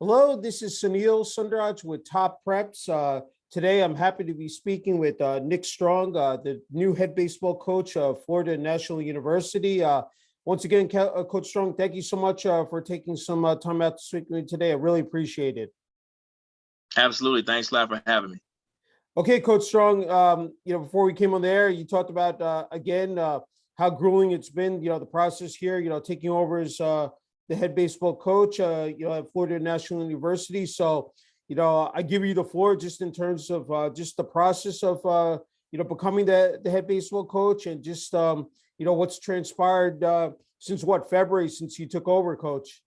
Hello, this is Sunil Sunder Raj with Top Preps. Today, I'm happy to be speaking with Nick Strong, the new head baseball coach of Florida National University. Once again, Coach Strong, thank you so much for taking some time out to speak with me today. I really appreciate it. Absolutely. Thanks a lot for having me. Okay, Coach Strong, before we came on the air, you talked about, how grueling it's been, the process here, taking over as the head baseball coach, at Florida National University. So, I give you the floor just in terms of just the process of, becoming the head baseball coach and just, what's transpired since February, since you took over, Coach.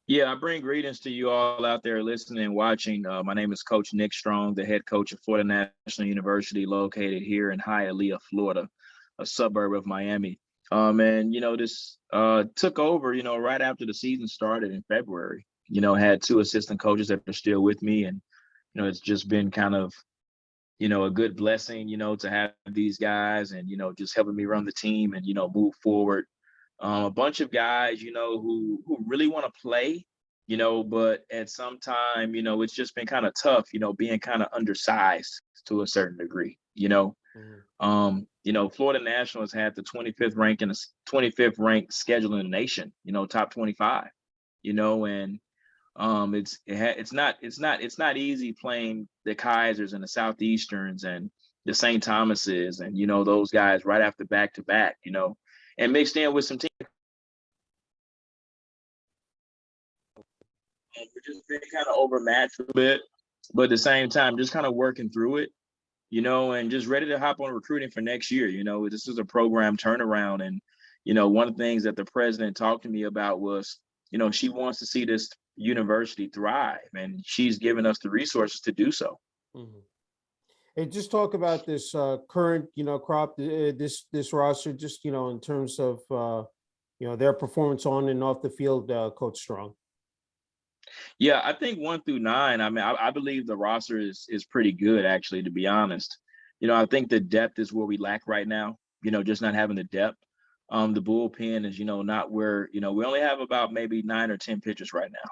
Yeah, I bring greetings to you all out there listening and watching. My name is Coach Nick Strong, the head coach of Florida National University, located here in Hialeah, Florida, a suburb of Miami. This took over, right after the season started in February. Had two assistant coaches that are still with me, and it's just been kind of, a good blessing, to have these guys and just helping me run the team and move forward. A bunch of guys, who really want to play, but at some time, it's just been kind of tough, being kind of undersized to a certain degree, Florida National has had the 25th rank in the 25th ranked schedule in the nation, top 25, and it's not easy playing the Kaisers and the Southeasterns and the St. Thomases and those guys right after back to back, and mixed in with some teams. And we're just been kind of overmatched a bit, but at the same time, just kind of working through it, and just ready to hop on recruiting for next year. This is a program turnaround. And, one of the things that the president talked to me about was, she wants to see this university thrive, and she's given us the resources to do so. Mm-hmm. Hey, just talk about this current, crop, this roster, just, in terms of, their performance on and off the field, Coach Strong. Yeah, I think 1 through 9. I mean, I believe the roster is pretty good, actually, to be honest. I think the depth is where we lack right now, just not having the depth. The bullpen is, not where, we only have about maybe 9 or 10 pitchers right now,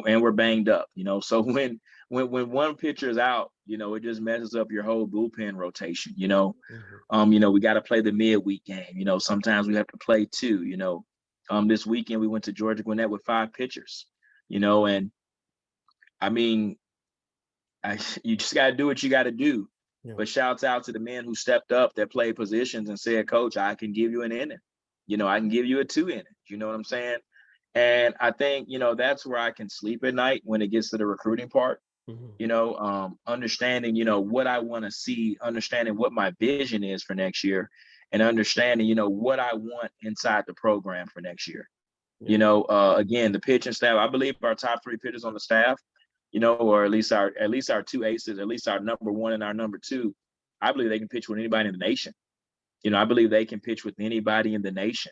and we're banged up, so when one pitcher is out, it just messes up your whole bullpen rotation, we got to play the midweek game, sometimes we have to play 2, this weekend we went to Georgia Gwinnett with 5 pitchers, and I mean, you just got to do what you got to do. Yeah. But shouts out to the men who stepped up, that played positions and said, Coach, I can give you an inning. I can give you a 2 inning. You know what I'm saying? And I think, that's where I can sleep at night when it gets to the recruiting part. Mm-hmm. Understanding, what I want to see, understanding what my vision is for next year, and understanding, what I want inside the program for next year. Yeah. Again, the pitching staff, I believe our top 3 pitchers on the staff, or at least our 2 aces, at least our number 1 and our number 2, I believe they can pitch with anybody in the nation. I believe they can pitch with anybody in the nation.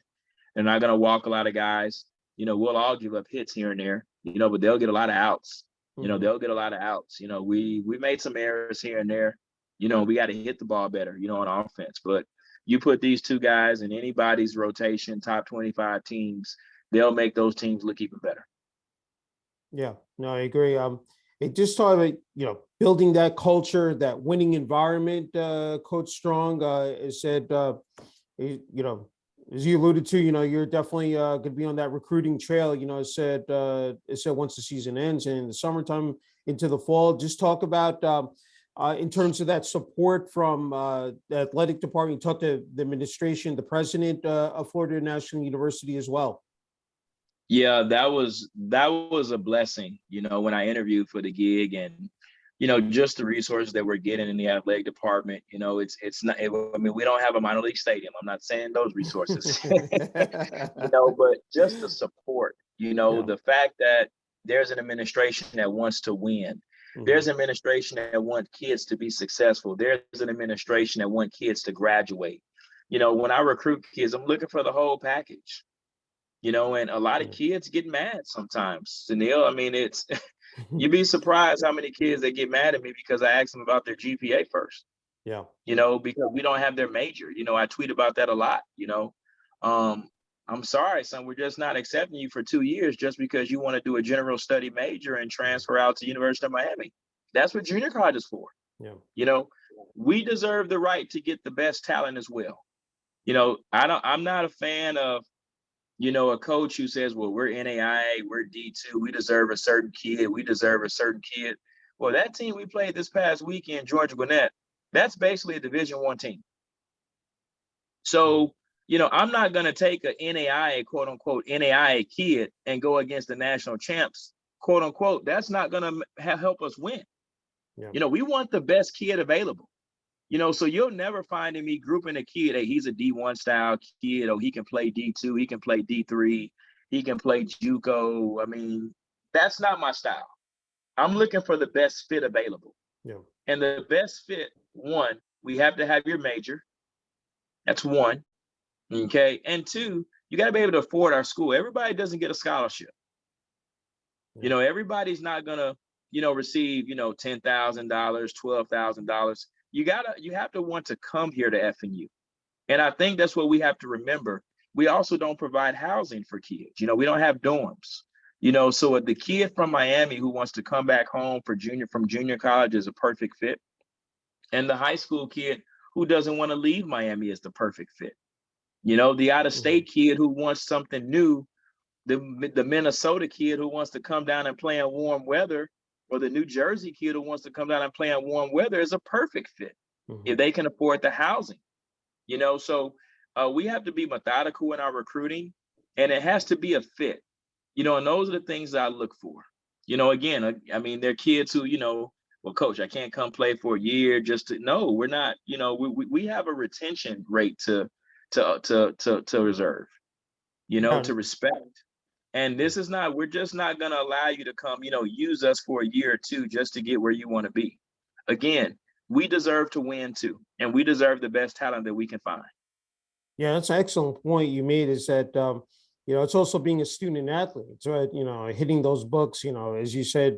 They're not going to walk a lot of guys. We'll all give up hits here and there, but they'll get a lot of outs. Mm-hmm. They'll get a lot of outs. We made some errors here and there. We got to hit the ball better, on offense. But you put these 2 guys in anybody's rotation, top 25 teams, they'll make those teams look even better. Yeah, no, I agree. It just talk about, building that culture, that winning environment, Coach Strong has said, as you alluded to, you're definitely going to be on that recruiting trail, it said once the season ends and in the summertime into the fall. Just talk about in terms of that support from the athletic department, talk to the administration, the president of Florida National University as well. Yeah, that was a blessing, when I interviewed for the gig, and, just the resources that we're getting in the athletic department, it's not, we don't have a minor league stadium. I'm not saying those resources, but just the support, yeah. The fact that there's an administration that wants to win. Mm-hmm. There's an administration that wants kids to be successful. There's an administration that wants kids to graduate. When I recruit kids, I'm looking for the whole package. And a lot of kids get mad sometimes, Sunil. It's you'd be surprised how many kids that get mad at me because I ask them about their GPA first. Yeah. Because we don't have their major. I tweet about that a lot. I'm sorry, son, we're just not accepting you for 2 years just because you want to do a general study major and transfer out to University of Miami. That's what junior college is for. Yeah. You know, we deserve the right to get the best talent as well. You know, I'm not a fan of, you know, a coach who says, well, we're NAIA, we're D2, we deserve a certain kid, we deserve a certain kid. Well, that team we played this past weekend, Georgia Gwinnett, that's basically a Division I team. So, you know, I'm not going to take a NAIA, quote unquote, NAIA kid and go against the national champs, quote unquote. That's not going to help us win. Yeah. You know, we want the best kid available. You know, so you'll never find me grouping a kid, hey, he's a D1 style kid, oh, he can play D2, he can play D3, he can play JUCO. I mean, that's not my style. I'm looking for the best fit available. Yeah. And the best fit, one, we have to have your major. That's one. Okay. And two, you got to be able to afford our school. Everybody doesn't get a scholarship. Yeah. You know, everybody's not going to, you know, receive, you know, $10,000, $12,000. You have to want to come here to FNU. And I think that's what we have to remember. We also don't provide housing for kids. You know, we don't have dorms. You know, so the kid from Miami who wants to come back home from junior college is a perfect fit. And the high school kid who doesn't want to leave Miami is the perfect fit. You know, the out-of-state kid who wants something new, the Minnesota kid who wants to come down and play in warm weather, or the New Jersey kid who wants to come down and play in warm weather is a perfect fit if they can afford the housing. You know, so we have to be methodical in our recruiting, and it has to be a fit. You know, and those are the things that I look for. You know, again, I mean, they're kids who, you know, well, coach, I can't come play for a year just to. No, we're not. You know, we have a retention rate to reserve. You know, to respect. And this is not, we're just not going to allow you to come, you know, use us for a year or two just to get where you want to be. Again, we deserve to win too, and we deserve the best talent that we can find. Yeah, that's an excellent point you made, is that, you know, it's also being a student athlete. It's right, you know, hitting those books, you know, as you said,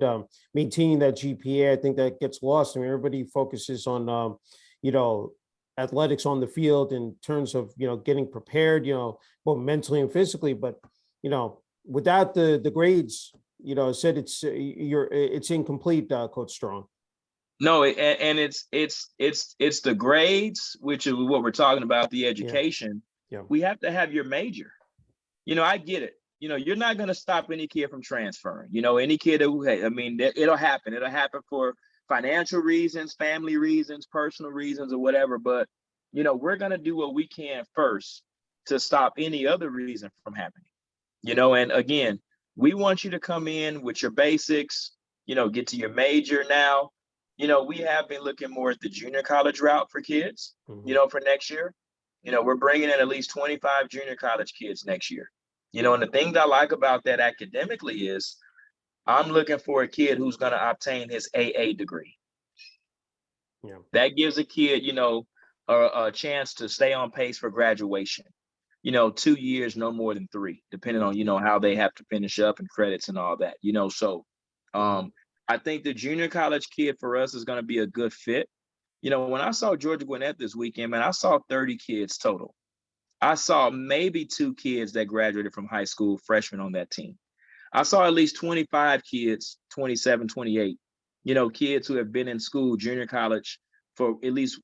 maintaining that GPA. I think that gets lost. I mean, everybody focuses on, you know, athletics on the field in terms of, you know, getting prepared, you know, both mentally and physically. But, you know, without the grades, you know, said it's incomplete, Coach Strong. No, and it's the grades, which is what we're talking about, the education. Yeah. We have to have your major. You know, I get it. You know, you're not going to stop any kid from transferring. You know, any kid who, I mean, it'll happen. It'll happen for financial reasons, family reasons, personal reasons, or whatever. But, you know, we're going to do what we can first to stop any other reason from happening. You know, and again, we want you to come in with your basics, you know, get to your major now. You know, we have been looking more at the junior college route for kids, you know, for next year. You know, we're bringing in at least 25 junior college kids next year. You know, and the thing that I like about that academically is I'm looking for a kid who's going to obtain his AA degree. Yeah. That gives a kid, you know, a chance to stay on pace for graduation. You know, 2 years, no more than 3, depending on, you know, how they have to finish up and credits and all that, you know. So I think the junior college kid for us is going to be a good fit. You know, when I saw Georgia Gwinnett this weekend, man, I saw 30 kids total. I saw maybe 2 kids that graduated from high school, freshmen on that team. I saw at least 25 kids, 27, 28, you know, kids who have been in school, junior college, for at least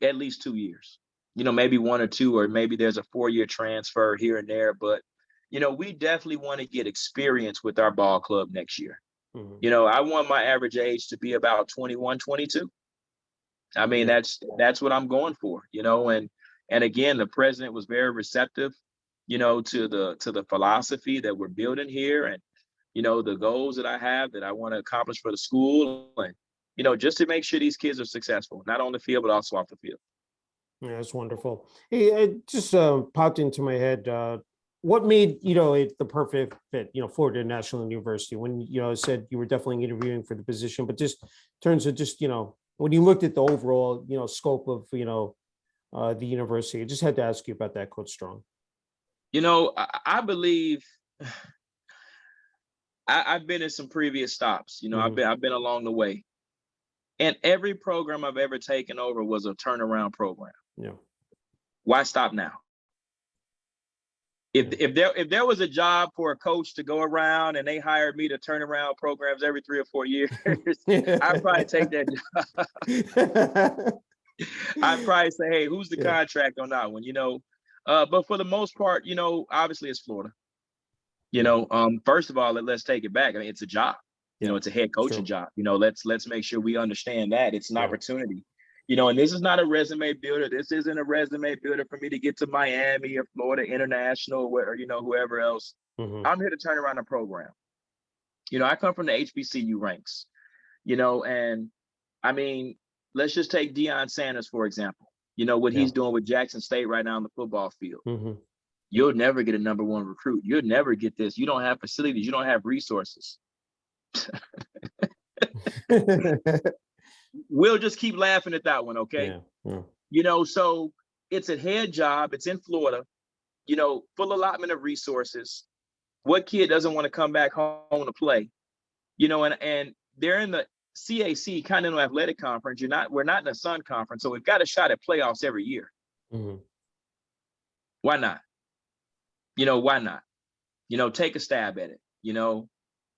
2 years. You know, maybe 1 or 2, or maybe there's a 4-year transfer here and there. But, you know, we definitely want to get experience with our ball club next year. You know, I want my average age to be about 21, 22. I mean, that's what I'm going for, you know, and again, the president was very receptive, you know, to the philosophy that we're building here, and, you know, the goals that I have that I want to accomplish for the school, and, you know, just to make sure these kids are successful, not on the field, but also off the field. Yeah, that's wonderful. Hey, it just popped into my head. What made, you know, it the perfect fit, you know, Florida National University, when, you know, said you were definitely interviewing for the position, but just in terms of just, you know, when you looked at the overall, you know, scope of, you know, the university, I just had to ask you about that, Coach Strong. You know, I believe I've been in some previous stops. You know, I've been along the way, and every program I've ever taken over was a turnaround program. Yeah. Why stop now? If there was a job for a coach to go around and they hired me to turn around programs every 3 or 4 years, I'd probably take that job. I'd probably say, hey, who's the contract on that one? But for the most part, obviously it's Florida. First of all, let's take it back. I mean, it's a job. It's a head coaching job. Let's make sure we understand that it's an opportunity. And this is not a resume builder. This isn't a resume builder for me to get to Miami or Florida International, where whoever else. Mhm. I'm here to turn around a program. I come from the HBCU ranks. And I mean, let's just take Deion Sanders, for example. What he's doing with Jackson State right now on the football field. Mhm. You'll never get a number one recruit. You'll never get this. You don't have facilities. You don't have resources. We'll just keep laughing at that one, okay? Yeah. So it's a head job. It's in Florida, full allotment of resources. What kid doesn't want to come back home to play? And they're in the CAC, Continental Athletic Conference. We're not in the Sun Conference, so we've got a shot at playoffs every year. Mhm. Why not? Why not? Take a stab at it,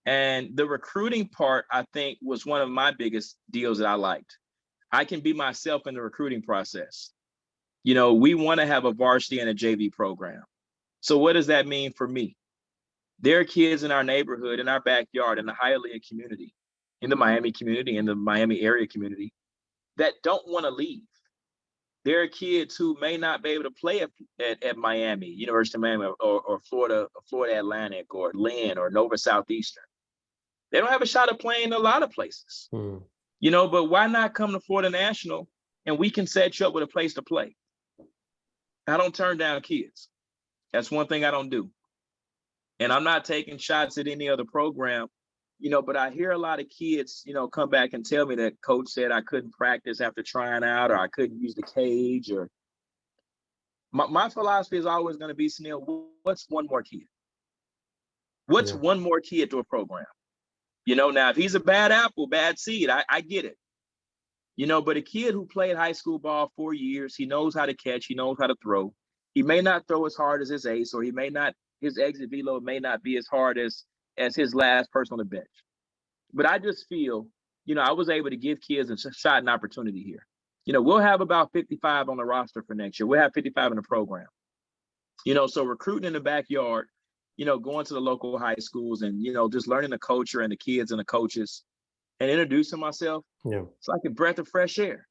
And the recruiting part, I think, was one of my biggest deals that I liked. I can be myself in the recruiting process. We want to have a varsity and a JV program. So what does that mean for me? There are kids in our neighborhood, in our backyard, in the Hialeah community, in the Miami community, in the Miami area community, that don't want to leave. There are kids who may not be able to play at Miami, University of Miami, or Florida Atlantic, or Lynn, or Nova Southeastern. They don't have a shot at playing a lot of places, but why not come to Florida National and we can set you up with a place to play? I don't turn down kids. That's one thing I don't do. And I'm not taking shots at any other program, but I hear a lot of kids, come back and tell me that coach said I couldn't practice after trying out, or I couldn't use the cage, or my philosophy is always going to be, Sunil, what's one more kid? What's one more kid to a program? Now if he's a bad apple, bad seed, I get it. But a kid who played high school ball 4 years, he knows how to catch, he knows how to throw. He may not throw as hard as his ace, or his exit velo may not be as hard as his last person on the bench. But I just feel, I was able to give kids a shot and opportunity here. We'll have about 55 on the roster for next year. We'll have 55 in the program. So recruiting in the backyard, going to the local high schools and, just learning the culture and the kids and the coaches and introducing myself. It's like a breath of fresh air.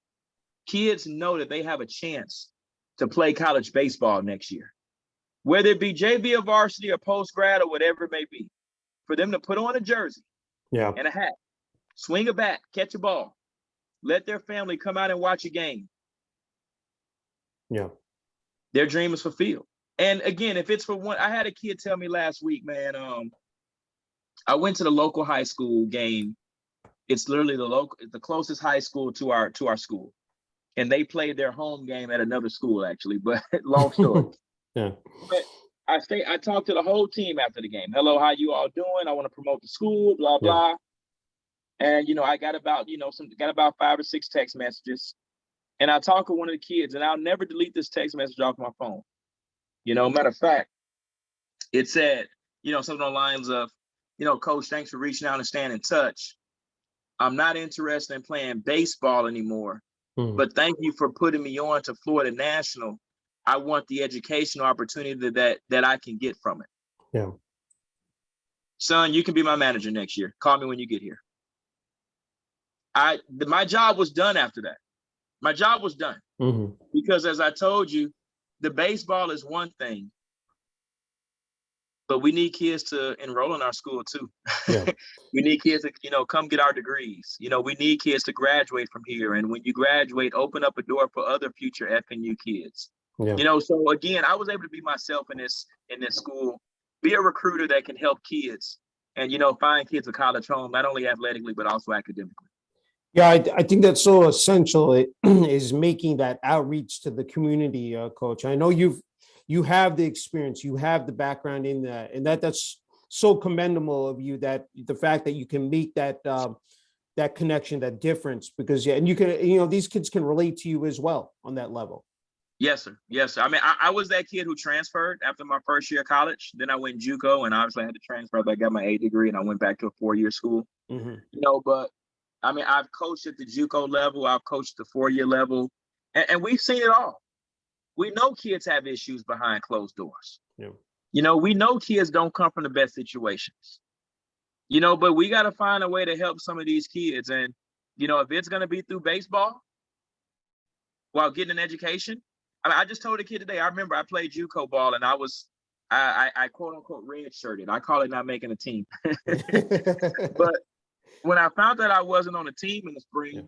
Kids know that they have a chance to play college baseball next year, whether it be JV or varsity or post-grad or whatever it may be, for them to put on a jersey and a hat, swing a bat, catch a ball, let their family come out and watch a game. Their dream is fulfilled. And again, if it's for one, I had a kid tell me last week, man, I went to the local high school game. It's literally the closest high school to our school. And they played their home game at another school, actually, but long story. But I talked to the whole team after the game. Hello, how you all doing? I want to promote the school, blah, blah. And, I got about, got about 5 or 6 text messages. And I talked to one of the kids, and I'll never delete this text message off my phone. Matter of fact, it said, something on the lines of, Coach, thanks for reaching out and staying in touch. I'm not interested in playing baseball anymore, but thank you for putting me on to Florida National. I want the educational opportunity that I can get from it. Son, you can be my manager next year. Call me when you get here. My job was done after that. My job was done. Because as I told you, the baseball is one thing, but we need kids to enroll in our school too. We need kids to, come get our degrees. We need kids to graduate from here. And when you graduate, open up a door for other future FNU kids. So again, I was able to be myself in this school, be a recruiter that can help kids and, find kids a college home, not only athletically, but also academically. Yeah, I think that's so essential. Is making that outreach to the community, Coach. I know you have the experience, you have the background in that, and that's so commendable of you, that the fact that you can make that that connection, that difference, because and you can, these kids can relate to you as well on that level. Yes, sir. Yes, sir. I mean, I was that kid who transferred after my first year of college. Then I went JUCO, and obviously I had to transfer. But I got my A degree, and I went back to a 4-year school. Hmm. But I mean, I've coached at the JUCO level. I've coached the 4-year level, and we've seen it all. We know kids have issues behind closed doors. Yeah. We know kids don't come from the best situations. But we got to find a way to help some of these kids. And if it's going to be through baseball while getting an education. I mean, I just told a kid today, I remember I played JUCO ball, and I quote unquote red-shirted. I call it not making a team. But when I found that I wasn't on a team in the spring, Yeah.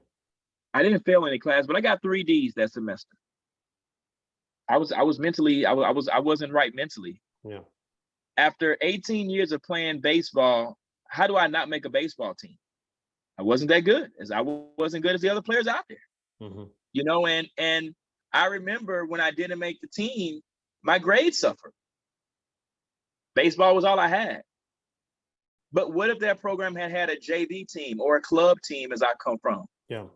I didn't fail any class, but I got 3 Ds that semester. I wasn't right mentally. Yeah. After 18 years of playing baseball, how do I not make a baseball team? I wasn't that good, as I wasn't good as the other players out there. Hmm. And I remember when I didn't make the team, my grades suffered. Baseball was all I had. But what if that program had a JV team or a club team, as I come from? Yeah.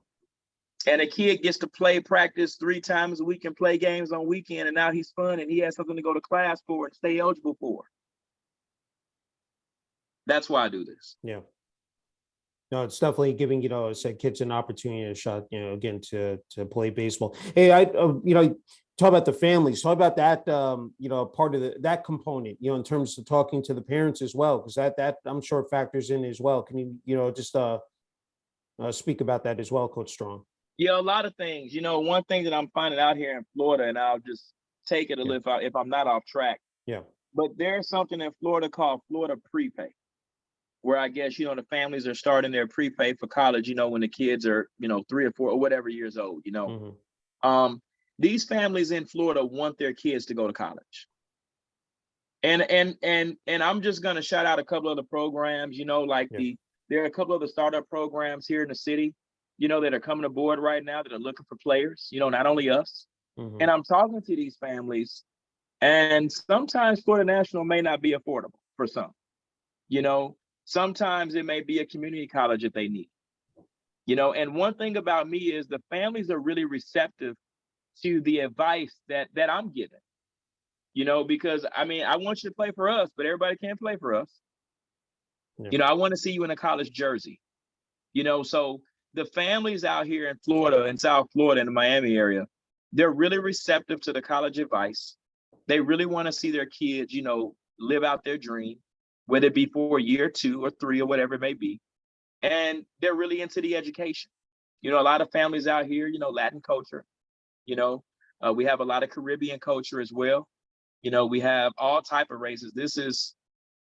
And a kid gets to play practice 3 times a week and play games on weekend, and now he's fun and he has something to go to class for and stay eligible for. That's why I do this. Yeah. No, it's definitely giving, I said, kids an opportunity, a shot, again, to play baseball. Hey, talk about the families, talk about that, part of that component, in terms of talking to the parents as well, because that I'm sure factors in as well. Can you, just speak about that as well, Coach Strong? Yeah, a lot of things. One thing that I'm finding out here in Florida, and I'll just take it a little if I'm not off track. Yeah. But there's something in Florida called Florida prepay, where I guess, the families are starting their prepay for college, when the kids are, 3 or 4 or whatever years old, Mm-hmm. These families in Florida want their kids to go to college. And I'm just going to shout out a couple of the programs, there are a couple of the startup programs here in the city, that are coming aboard right now that are looking for players, not only us. Mm-hmm. And I'm talking to these families, and sometimes Florida National may not be affordable for some. Sometimes it may be a community college that they need. And one thing about me is the families are really receptive to the advice that I'm giving. Because I mean, I want you to play for us, but everybody can't play for us. Yeah. I want to see you in a college jersey. So the families out here in Florida, in South Florida, in the Miami area, they're really receptive to the college advice. They really want to see their kids, live out their dream, whether it be for a year, 2 or 3 or whatever it may be. And they're really into the education. A lot of families out here, Latin culture, we have a lot of Caribbean culture as well. We have all type of races. This is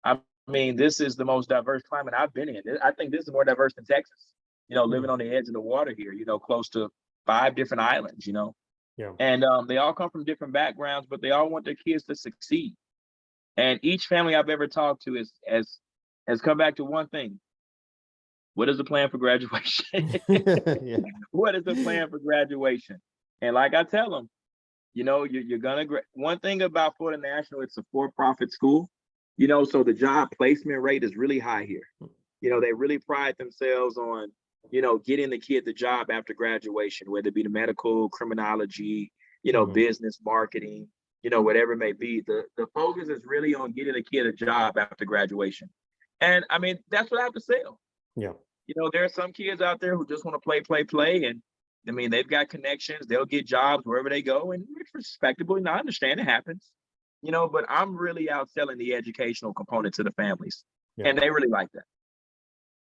the most diverse climate I've been in. I think this is more diverse than Texas, living on the edge of the water here, close to 5 different islands, Yeah. And they all come from different backgrounds, but they all want their kids to succeed. And each family I've ever talked to has come back to one thing. What is the plan for graduation? Yeah. What is the plan for graduation? And like I tell them, you're gonna one thing about Florida National, it's a for-profit school, so the job placement rate is really high here. They really pride themselves on, getting the kid the job after graduation, whether it be the medical, criminology, Mhm. business, marketing, whatever it may be. The focus is really on getting a kid a job after graduation. And I mean, that's what I have to sell. Yeah. There are some kids out there who just want to play. And I mean, they've got connections. They'll get jobs wherever they go. And it's respectable. And I understand it happens, but I'm really out selling the educational component to the families. Yeah. And they really like that.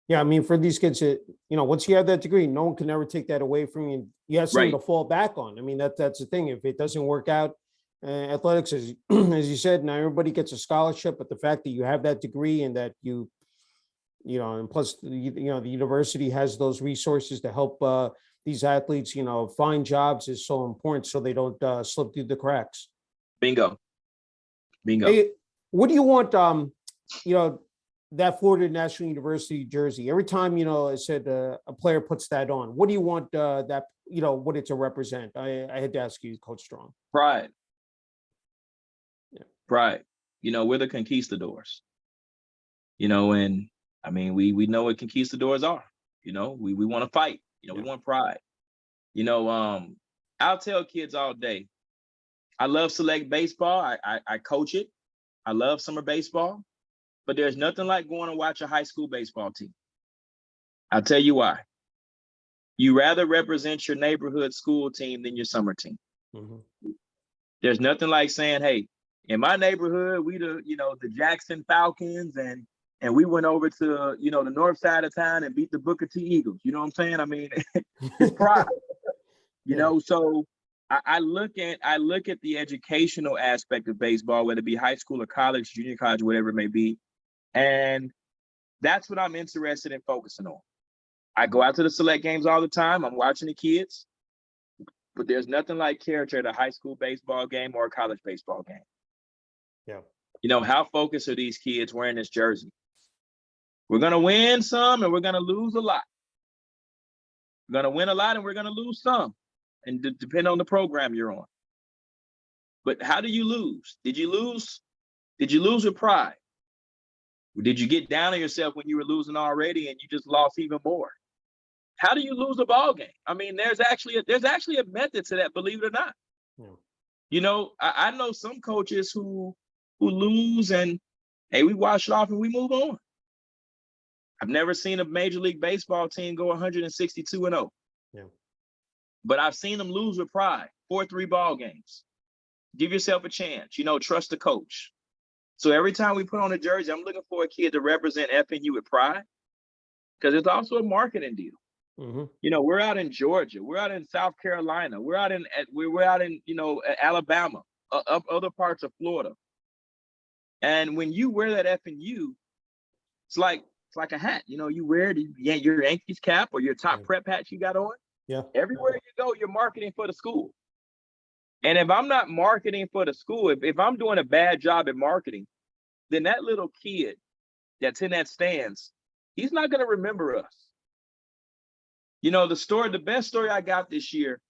Yeah, I mean, for these kids, once you have that degree, no one can ever take that away from you. You have something Right. to fall back on. I mean, that's the thing. If it doesn't work out, athletics, as as you said, now everybody gets a scholarship. But the fact that you have that degree and that and plus, the university has those resources to help these athletes, find jobs is so important, so they don't slip through the cracks. Bingo. Hey, what do you want? That Florida National University jersey. Every time I said a player puts that on, what do you want that what it to represent? I had to ask you, Coach Strong. Pride. Yeah. Pride. We're the conquistadors. And I mean, we know what conquistadors are. We want to fight. We want pride. I'll tell kids all day, I love select baseball. I coach it. I love summer baseball, but there's nothing like going to watch a high school baseball team. I'll tell you why. You rather represent your neighborhood school team than your summer team. Mm-hmm. There's nothing like saying, hey, in my neighborhood, we the Jackson Falcons and we went over to, the north side of town and beat the Booker T Eagles. You know what I'm saying? I mean, it's pride, so I look at the educational aspect of baseball, whether it be high school or college, junior college, whatever it may be. And that's what I'm interested in focusing on. I go out to the select games all the time. I'm watching the kids, but there's nothing like character at a high school baseball game or a college baseball game. Yeah. How focused are these kids wearing this jersey? We're going to win some and we're going to lose a lot. We're going to win a lot and we're going to lose some. And depend on the program you're on. But how do you lose? Did you lose with pride? Did you get down on yourself when you were losing already and you just lost even more? How do you lose a ball game? I mean, there's actually a method to that, believe it or not. Yeah. I know some coaches who lose and, hey, we wash it off and we move on. I've never seen a Major League Baseball team go 162-0. Yeah. But I've seen them lose with pride, 4-3 ball games. Give yourself a chance, trust the coach. So every time we put on a jersey, I'm looking for a kid to represent FNU with pride, because it's also a marketing deal. Mm-hmm. We're out in Georgia, we're out in South Carolina, we're out in Alabama, up other parts of Florida. And when you wear that FNU, it's like a hat. You wear your Yankees cap or your top prep hat you got on. Yeah. Everywhere you go, you're marketing for the school. And if I'm not marketing for the school, if I'm doing a bad job at marketing, then that little kid that's in that stands, he's not going to remember us. The best story I got this year,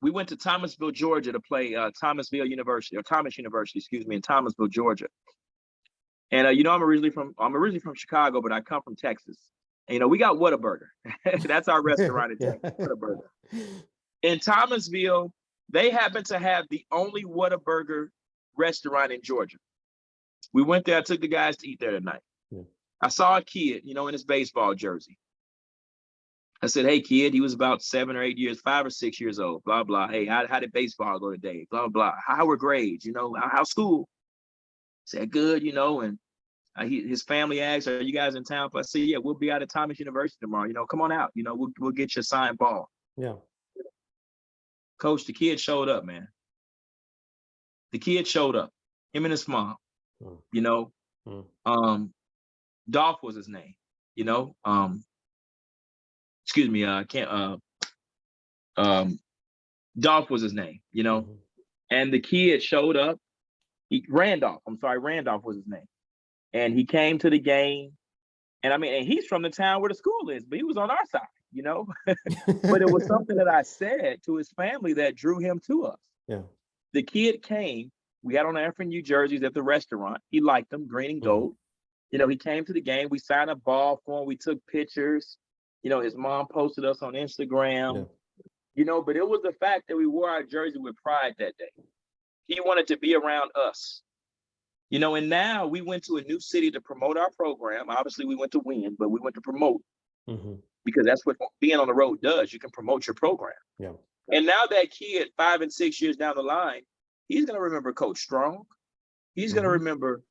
we went to Thomasville, Georgia to play Thomas University in Thomasville, Georgia. And I'm originally from Chicago, but I come from Texas. And, we got Whataburger. That's our restaurant in Texas, Whataburger. In Thomasville, they happen to have the only Whataburger restaurant in Georgia. We went there. I took the guys to eat there tonight. Yeah. I saw a kid, in his baseball jersey. I said, hey, kid, he was about 7 or 8 years, 5 or 6 years old, blah, blah. Hey, how did baseball go today? Blah, blah. How were grades? How's school? He said, good, and his family asked, are you guys in town? I said, yeah, we'll be out at Thomas University tomorrow. Come on out. We'll get you a signed ball. Yeah. Coach, the kid showed up, man. The kid showed up. Him and his mom. Dolph was his name. Dolph was his name. Mm-hmm. And the kid showed up. Randolph was his name. And he came to the game. And and he's from the town where the school is, but he was on our side, But it was something that I said to his family that drew him to us. Yeah. The kid came. We had on FNU jerseys at the restaurant. He liked them, green and gold. Mm-hmm. He came to the game. We signed a ball for him. We took pictures. His mom posted us on Instagram. Yeah. But it was the fact that we wore our jersey with pride that day. He wanted to be around us. And now we went to a new city to promote our program. Obviously, we went to win, but we went to promote. Mm-hmm. Because that's what being on the road does. You can promote your program. Yeah. And now that kid, 5 and 6 years down the line, he's going to remember Coach Strong. He's going to remember,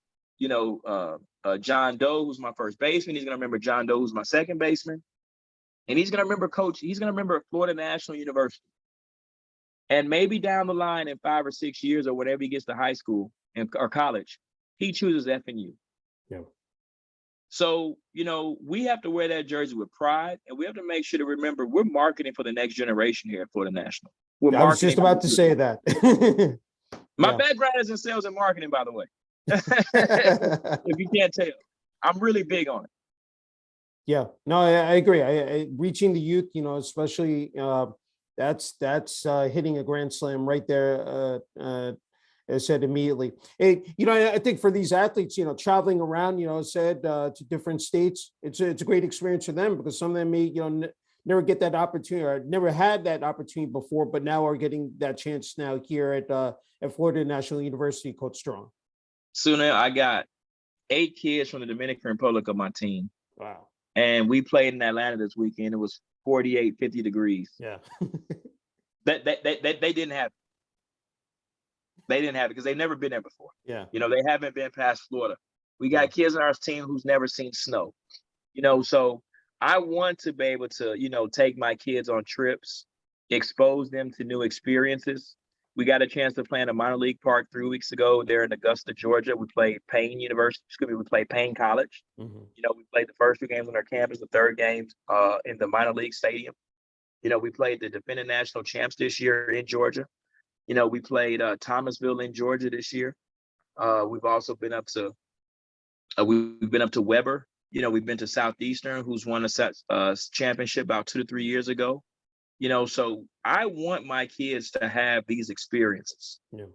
John Doe, who's my first baseman. He's going to remember John Doe, who's my second baseman. And he's going to remember He's going to remember Florida National University. And maybe down the line in 5 or 6 years or whenever he gets to high school or college, he chooses FNU. Yeah. So, we have to wear that jersey with pride, and we have to make sure to remember we're marketing for the next generation here at Florida National. I was just about to say that. My background is in sales and marketing, by the way. If you can't tell, I'm really big on it. Yeah, no, I agree. I reaching the youth, especially that's hitting a grand slam right there. As said immediately. Hey, I think for these athletes, traveling around, to different states, it's a great experience for them because some of them may, never get that opportunity, or never had that opportunity before, but now are getting that chance now here at Florida National University, Coach Strong? Sunil, I got 8 kids from the Dominican Republic on my team. Wow. And we played in Atlanta this weekend. It was 48, 50 degrees. Yeah. They didn't have it. They didn't have it because they've never been there before. Yeah. They haven't been past Florida. We got kids on our team who's never seen snow. So I want to be able to, take my kids on trips, expose them to new experiences. We got a chance to play in a minor league park 3 weeks ago there in Augusta, Georgia. We played Payne University. We played Payne College. Mm-hmm. We played the first 2 games on our campus, the third game in the minor league stadium. We played the defending national champs this year in Georgia. We played Thomasville in Georgia this year. We've also been up to Weber. We've been to Southeastern, who's won a championship about 2 to 3 years ago. So I want my kids to have these experiences. Yeah.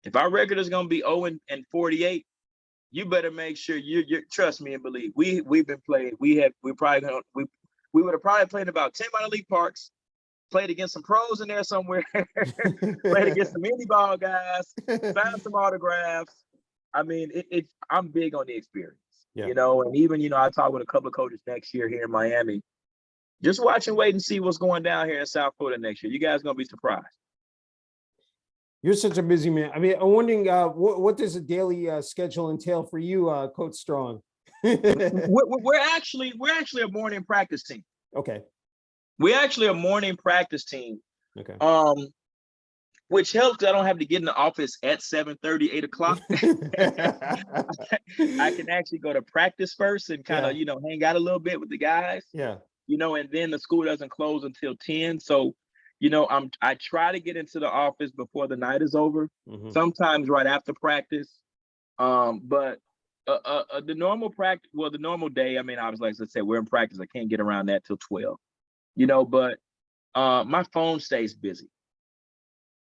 If our record is going to be 0-48, you better make sure you trust me and believe. We've been playing. We would have probably played about 10 minor league parks, played against some pros in there somewhere, played against some indie ball guys, signed some autographs. I mean, I'm big on the experience. Yeah. And even, I talk with a couple of coaches next year here in Miami. Just watch and wait and see what's going down here in South Florida next year. You guys are going to be surprised. You're such a busy man. I mean, I'm wondering, what does a daily schedule entail for you, Coach Strong? we're actually a morning practice team. Okay. We're actually a morning practice team. Okay. Which helps because I don't have to get in the office at 7:30, 8 o'clock. I can actually go to practice first and kind of, hang out a little bit with the guys. Yeah. And then the school doesn't close until 10. So, I try to get into the office before the night is over, sometimes right after practice. But the normal practice, the normal day, I mean, obviously, like I said, we're in practice. I can't get around that till 12, but my phone stays busy.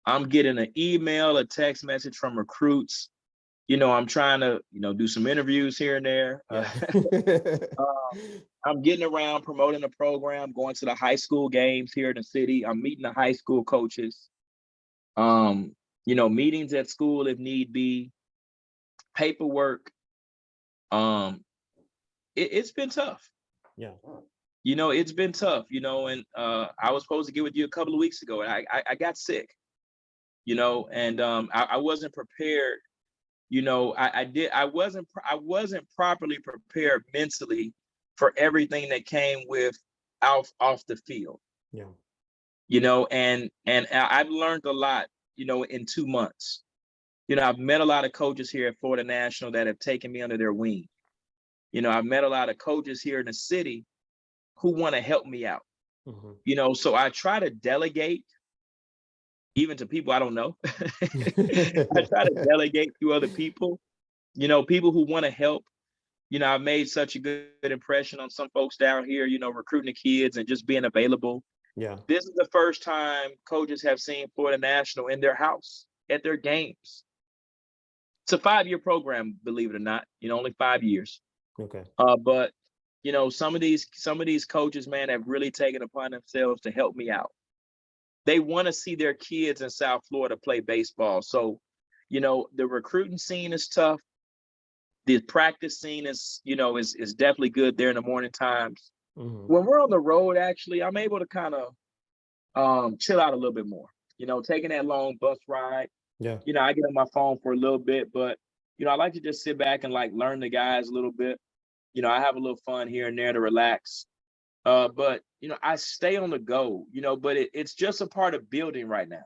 I'm getting an email, a text message from recruits. I'm trying to, do some interviews here and there. I'm getting around promoting the program, going to the high school games here in the city. I'm meeting the high school coaches, meetings at school if need be, paperwork. It's been tough. Yeah. It's been tough, and I was supposed to get with you a couple of weeks ago and I got sick, and I wasn't prepared. I wasn't properly prepared mentally for everything that came with off the field. Yeah. And I've learned a lot, in 2 months. I've met a lot of coaches here at Florida National that have taken me under their wing. I've met a lot of coaches here in the city who want to help me out. So I try to delegate even to people I don't know. I try to delegate to other people, people who want to help. I've made such a good impression on some folks down here, recruiting the kids and just being available. Yeah. This is the first time coaches have seen Florida National in their house at their games. It's a 5-year program, believe it or not, only 5 years. Okay. But some of these coaches, man, have really taken upon themselves to help me out. They want to see their kids in South Florida play baseball. So, the recruiting scene is tough. The practice scene is definitely good there in the morning times. When we're on the road, actually, I'm able to kind of chill out a little bit more. Taking that long bus ride. Yeah. I get on my phone for a little bit, but I like to just sit back and learn the guys a little bit. I have a little fun here and there to relax. But I stay on the go, but it's just a part of building right now.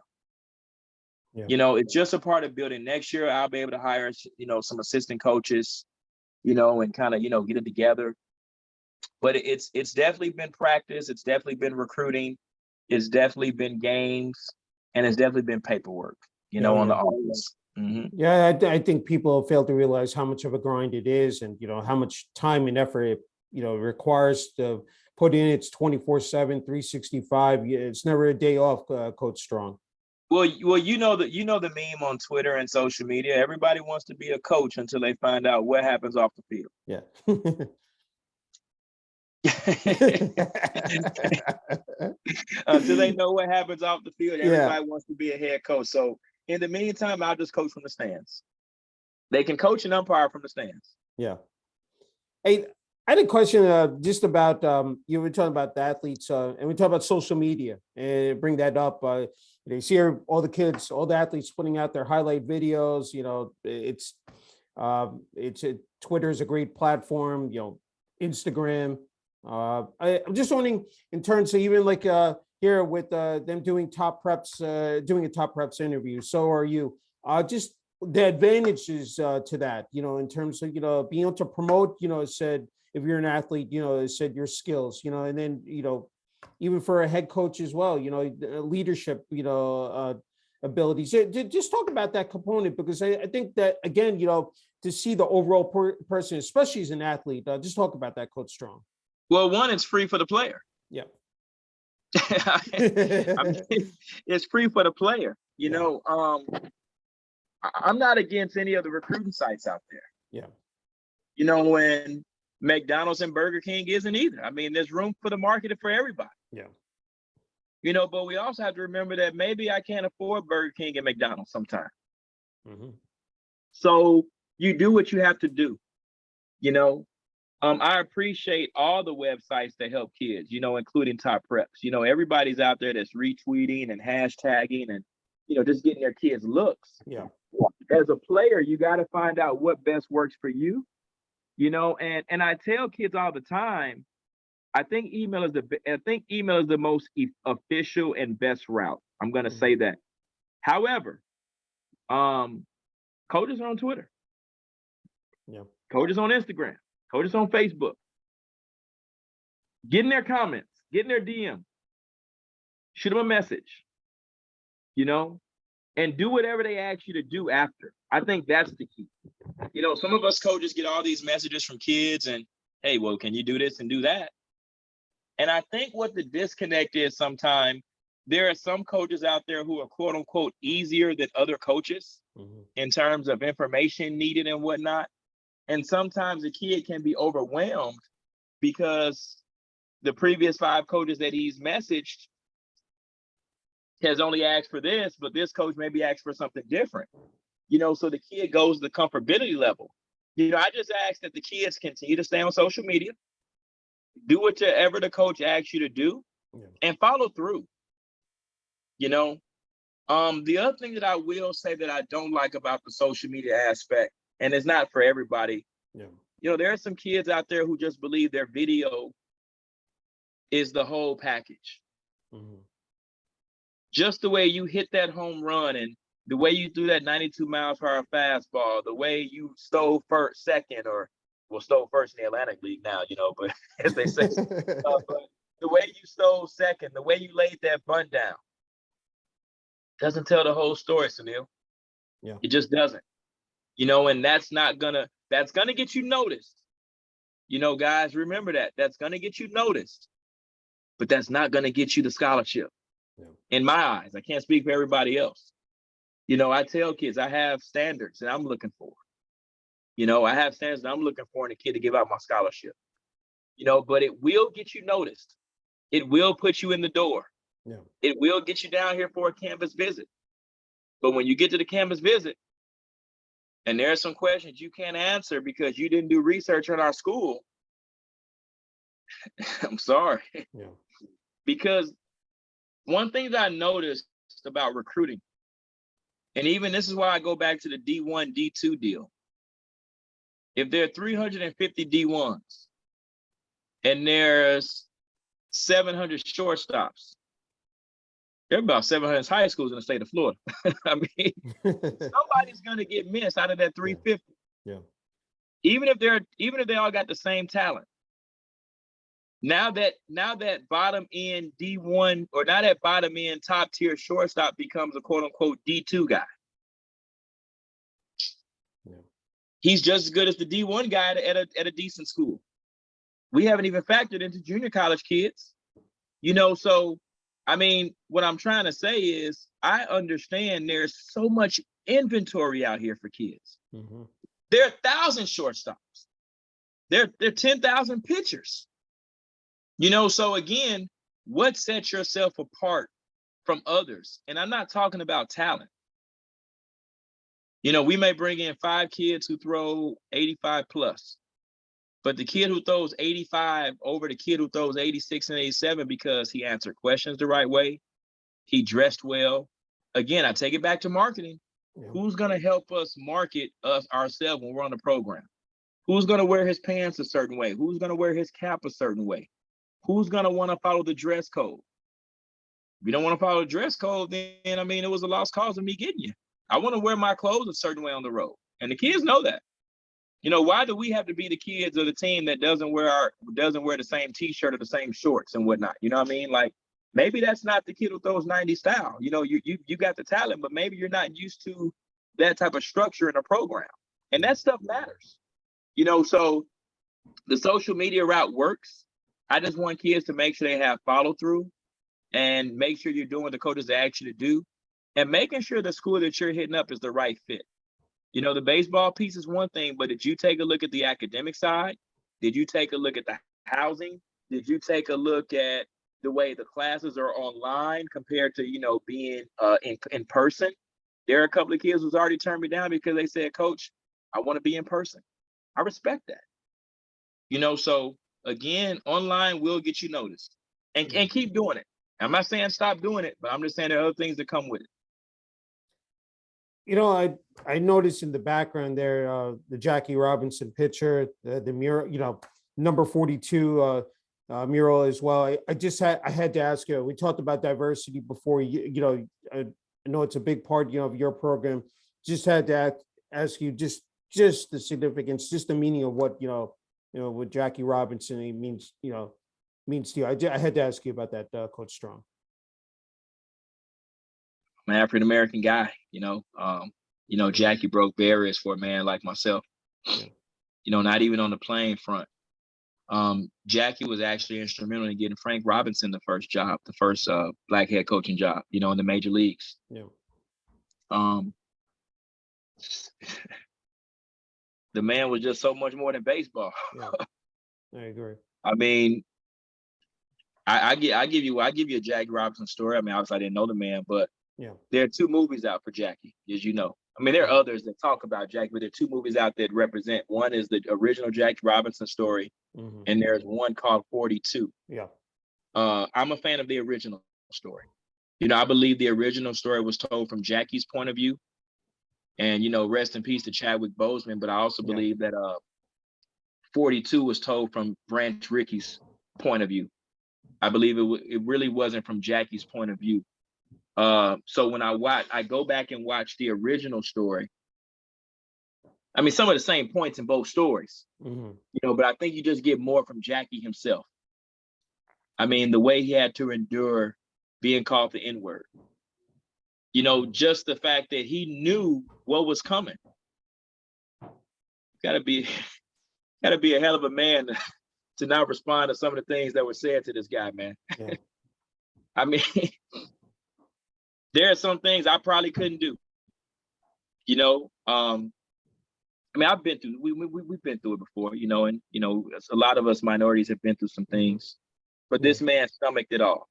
Yeah. It's just a part of building. Next year, I'll be able to hire, some assistant coaches, and kind of, get it together. But it's definitely been practice. It's definitely been recruiting. It's definitely been games, and it's definitely been paperwork, on the office. Yeah, I think people fail to realize how much of a grind it is, and how much time and effort it requires to put in. It's 24/7, 365. It's never a day off, Coach Strong. Well, the meme on Twitter and social media. Everybody wants to be a coach until they find out what happens off the field. Yeah. Until they know what happens off the field, Yeah. everybody wants to be a head coach. So in the meantime, I'll just coach from the stands. They can coach and umpire from the stands. Yeah. Hey, I had a question just about you were talking about the athletes and we talk about social media and bring that up. You see all the kids, all the athletes putting out their highlight videos. You know, Twitter is a great platform. You know, Instagram. I'm just wondering in terms of even like here with them doing top preps, doing a top preps interview. So are you. Just the advantages to that, you know, in terms of, you know, being able to promote, you know, it said, if you're an athlete, you know, it said your skills, you know, and then, you know, even for a head coach as well, you know, leadership, you know, abilities. Just talk about that component, because I think that, again, you know, to see the overall person, especially as an athlete, just talk about that, Coach Strong. Well, one, it's free for the player. Yeah. I mean, it's free for the player. You know, I'm not against any of the recruiting sites out there. Yeah. You know, when McDonald's and Burger King isn't either. I mean, there's room for the market for everybody. Yeah. You know, but we also have to remember that maybe I can't afford Burger King and McDonald's sometime. Mm-hmm. So you do what you have to do. You know, I appreciate all the websites that help kids, you know, including Top Preps. You know, everybody's out there that's retweeting and hashtagging and, you know, just getting their kids looks. Yeah. As a player, you got to find out what best works for you, you know, and I tell kids all the time, I think email is the most official and best route. I'm going to say that. However, coaches are on Twitter. Yeah. Coaches on Instagram. Coaches on Facebook. Get in their comments. Get in their DM. Shoot them a message. You know, and do whatever they ask you to do after. I think that's the key. You know, some of us coaches get all these messages from kids and, hey, well, can you do this and do that? And I think what the disconnect is sometimes, there are some coaches out there who are quote unquote easier than other coaches in terms of information needed and whatnot. And sometimes a kid can be overwhelmed because the previous 5 coaches that he's messaged has only asked for this, but this coach maybe asked for something different. You know, so the kid goes to the comfortability level. You know, I just ask that the kids continue to stay on social media, do whatever the coach asks you to do, and follow through. You know, the other thing that I will say that I don't like about the social media aspect, and it's not for everybody, you know, there are some kids out there who just believe their video is the whole package. Just the way you hit that home run and the way you threw that 92 miles per hour fastball, the way you stole second, or well, stole first in the Atlantic League now, you know, but as they say, but the way you stole second, the way you laid that bunt down, doesn't tell the whole story, Sunil. Yeah. It just doesn't. You know, and that's gonna get you noticed. You know, guys, remember that. That's gonna get you noticed, but that's not gonna get you the scholarship. In my eyes, I can't speak for everybody else. You know, I tell kids I have standards that I'm looking for. You know, I have standards that I'm looking for in a kid to give out my scholarship. You know, but it will get you noticed. It will put you in the door. Yeah. It will get you down here for a campus visit. But when you get to the campus visit, and there are some questions you can't answer because you didn't do research on our school, I'm sorry. Yeah. Because one thing that I noticed about recruiting, and even this is why I go back to the D1, D2 deal. If there are 350 D1s and there's 700 shortstops, there are about 700 high schools in the state of Florida. I mean, somebody's going to get missed out of that 350. Yeah. Even if they all got the same talent. Now that bottom end D1, or now that bottom end top tier shortstop becomes a quote unquote D2 guy. Yeah. He's just as good as the D1 guy at a decent school. We haven't even factored into junior college kids. You know, so I mean, what I'm trying to say is I understand there's so much inventory out here for kids. There are 1,000 shortstops. There are 10,000 pitchers. So again, what sets yourself apart from others? And I'm not talking about talent. We may bring in 5 kids who throw 85 plus, but the kid who throws 85 over the kid who throws 86 and 87 because he answered questions the right way, he dressed well. Again, I take it back to marketing. Yeah. Who's going to help us market us ourselves when we're on the program? Who's going to wear his pants a certain way? Who's going to wear his cap a certain way? Who's going to want to follow the dress code? If you don't want to follow the dress code, then, it was a lost cause of me getting you. I want to wear my clothes a certain way on the road. And the kids know that. Why do we have to be the kids of the team that doesn't wear the same t-shirt or the same shorts and whatnot? You know what I mean? Like, maybe that's not the kid who throws 90 style. You got the talent, but maybe you're not used to that type of structure in a program. And that stuff matters. So the social media route works. I just want kids to make sure they have follow through and make sure you're doing what the coaches ask you to do and making sure the school that you're hitting up is the right fit. The baseball piece is one thing, but did you take a look at the academic side? Did you take a look at the housing? Did you take a look at the way the classes are online compared to, being in person? There are a couple of kids who's already turned me down because they said, Coach, I want to be in person. I respect that. So again, online will get you noticed and keep doing it. I'm not saying stop doing it, but I'm just saying there are other things that come with it. I noticed in the background there, the Jackie Robinson picture, the mural, number 42 mural as well. I had to ask you, we talked about diversity before, I know it's a big part, of your program. Just had to ask you just the significance, just the meaning of what, what Jackie Robinson means to you. I had to ask you about that, Coach Strong. I'm an African-American guy, Jackie broke barriers for a man like myself, not even on the playing front. Jackie was actually instrumental in getting Frank Robinson the first black head coaching job, in the major leagues. Yeah. The man was just so much more than baseball. Yeah. I agree. I give you a Jackie Robinson story. Obviously I didn't know the man, but there are 2 movies out for Jackie, as you know. There are others that talk about Jackie, but there are 2 movies out that represent. One is the original Jackie Robinson story, and there's one called 42. Yeah. I'm a fan of the original story. I believe the original story was told from Jackie's point of view. And, rest in peace to Chadwick Boseman, but I also believe that 42 was told from Branch Rickey's point of view. I believe it really wasn't from Jackie's point of view. So when I go back and watch the original story, some of the same points in both stories, but I think you just get more from Jackie himself. The way he had to endure being called the N-word, just the fact that he knew what was coming. Gotta be a hell of a man to not respond to some of the things that were said to this guy, man. Yeah. There are some things I probably couldn't do. I've been through. We've been through it before, and a lot of us minorities have been through some things, but this man stomached it all,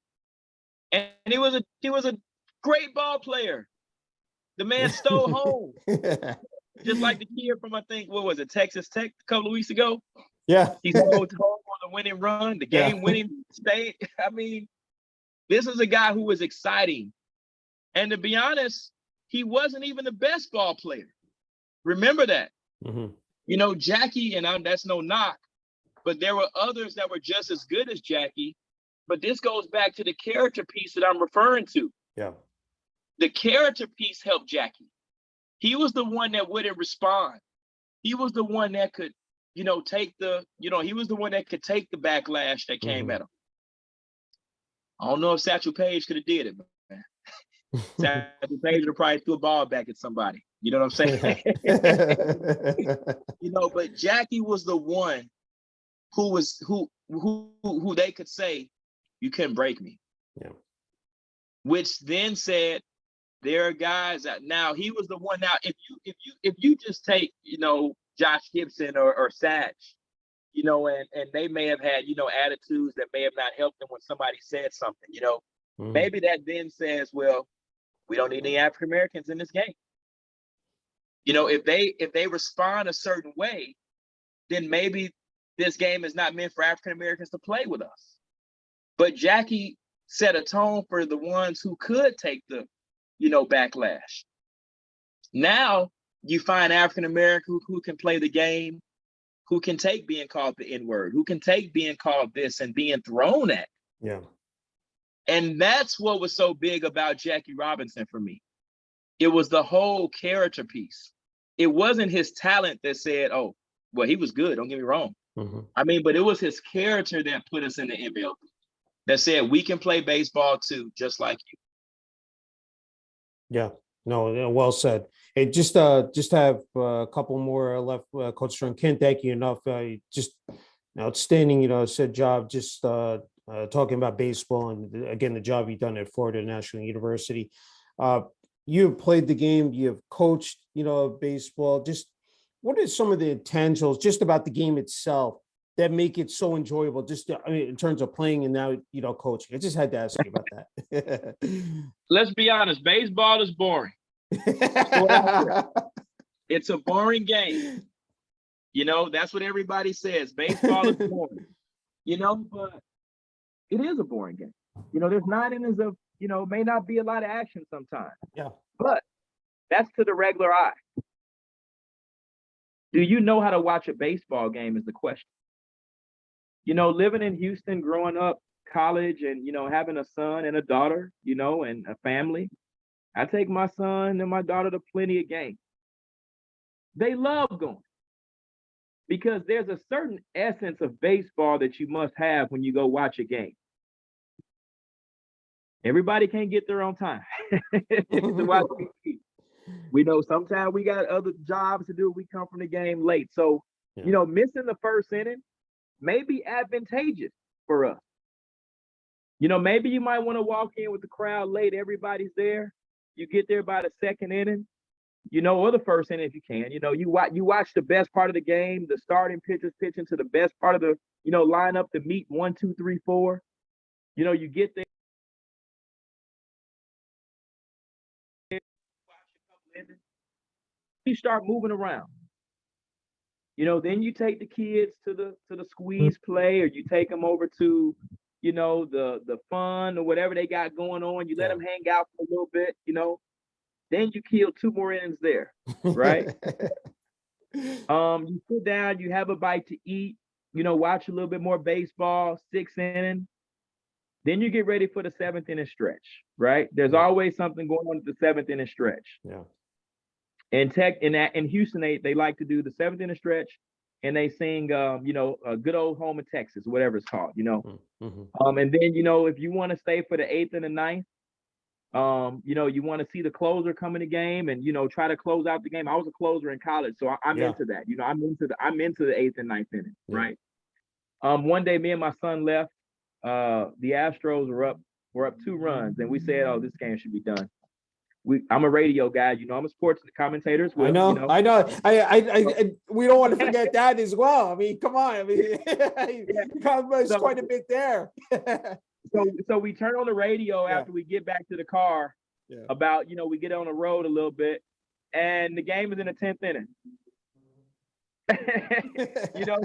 and he was a great ball player. The man stole home, just like the kid from Texas Tech a couple of weeks ago. Yeah, he stole home on the winning run, the game-winning state. This is a guy who was exciting. And to be honest, he wasn't even the best ball player. Remember that. Jackie, and that's no knock, but there were others that were just as good as Jackie. But this goes back to the character piece that I'm referring to. Yeah. The character piece helped Jackie. He was the one that wouldn't respond. He was the one that could, he was the one that could take the backlash that came at him. I don't know if Satchel Paige could have did it, man. Satchel Paige would have probably threw a ball back at somebody. You know what I'm saying? But Jackie was the one who they could say, you couldn't break me. Yeah. Which then said, there are guys that now he was the one. Now, if you just take, Josh Gibson or Satch, and they may have had, attitudes that may have not helped them when somebody said something, maybe that then says, well, we don't need any African Americans in this game. If they respond a certain way, then maybe this game is not meant for African Americans to play with us. But Jackie set a tone for the ones who could take the, backlash. Now you find African Americans who can play the game, who can take being called the N-word, who can take being called this and being thrown at. Yeah. And that's what was so big about Jackie Robinson for me. It was the whole character piece. It wasn't his talent that said, oh, well, he was good, don't get me wrong. But it was his character that put us in the MLB, that said, we can play baseball too, just like you. Yeah, no, well said. Hey, just have a couple more left, Coach Strong. Can't thank you enough. Just outstanding, said job, just talking about baseball and again, the job you've done at Florida National University. You've played the game, you've coached, baseball. Just what are some of the intangibles just about the game itself that make it so enjoyable, just in terms of playing and now, coaching? I just had to ask you about that. Let's be honest, baseball is boring. It's a boring game. That's what everybody says. Baseball is boring. But it is a boring game. There's 9 innings of, may not be a lot of action sometimes. Yeah. But that's to the regular eye. Do you know how to watch a baseball game is the question. Living in Houston, growing up, college, and, having a son and a daughter, and a family, I take my son and my daughter to plenty of games. They love going because there's a certain essence of baseball that you must have when you go watch a game. Everybody can't get there on time to watch TV. We know sometimes we got other jobs to do. We come from the game late. So, missing the first inning may be advantageous for us. Maybe you might want to walk in with the crowd late. Everybody's there. You get there by the second inning, or the first inning if you can. You watch the best part of the game, the starting pitchers pitching to the best part of the, lineup to meet 1, 2, 3, 4. You get there. You start moving around. Then you take the kids to the squeeze play, or you take them over to, the fun or whatever they got going on. You let them hang out for a little bit, Then you kill 2 more innings there, right? You sit down, you have a bite to eat, watch a little bit more baseball, 6th inning. Then you get ready for the 7th inning stretch, right? There's always something going on at the 7th inning stretch. Yeah. In Houston, they like to do the 7th inning stretch, and they sing, a good old home in Texas, whatever it's called, And then, if you want to stay for the 8th and the 9th, you want to see the closer come in the game and, try to close out the game. I was a closer in college, so I'm into that. I'm into the 8th and 9th inning, right? One day, me and my son left. The Astros were up 2 runs, and we said, "Oh, this game should be done." I'm a radio guy, I'm a sports commentator as well. I know. I we don't want to forget that as well. I mean, come on. I mean, it's quite a bit there. So we turn on the radio after we get back to the car. About we get on the road a little bit, and the game is in the 10th inning. So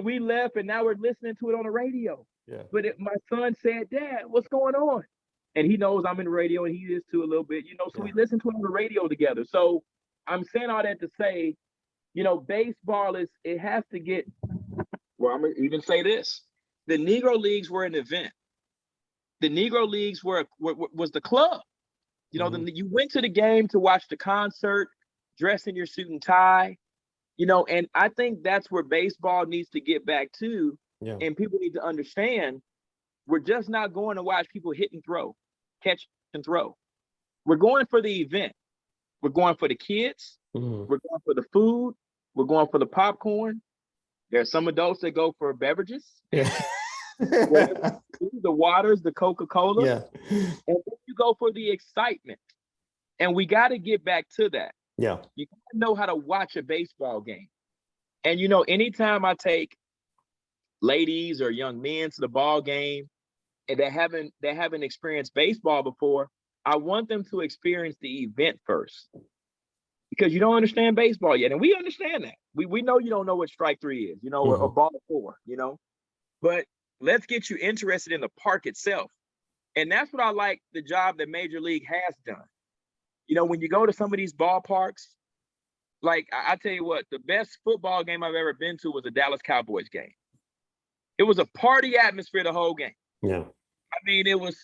we left, and now we're listening to it on the radio. Yeah. But my son said, "Dad, what's going on?" And he knows I'm in the radio, and he is too a little bit, so we listen to it on the radio together. So I'm saying all that to say, baseball it has to get, well, I'm going to even say this. The Negro Leagues were an event. The Negro Leagues was the club. You went to the game to watch the concert, dressed in your suit and tie, and I think that's where baseball needs to get back to. Yeah. And people need to understand, we're just not going to watch people hit and throw, catch and throw. We're going for the event. We're going for the kids. We're going for the food. We're going for the popcorn. There's some adults that go for beverages. Yeah. The waters, the Coca-Cola. Yeah. And then you go for the excitement. And we got to get back to that. Yeah. You got to know how to watch a baseball game. And anytime I take ladies or young men to the ball game and they haven't experienced baseball before, I want them to experience the event first, because you don't understand baseball yet. And we understand that. We know you don't know what strike three is, or ball four, but let's get you interested in the park itself. And that's what I like the job that Major League has done. When you go to some of these ballparks, like I tell you what, the best football game I've ever been to was a Dallas Cowboys game. It was a party atmosphere the whole game. Yeah. I mean, it was,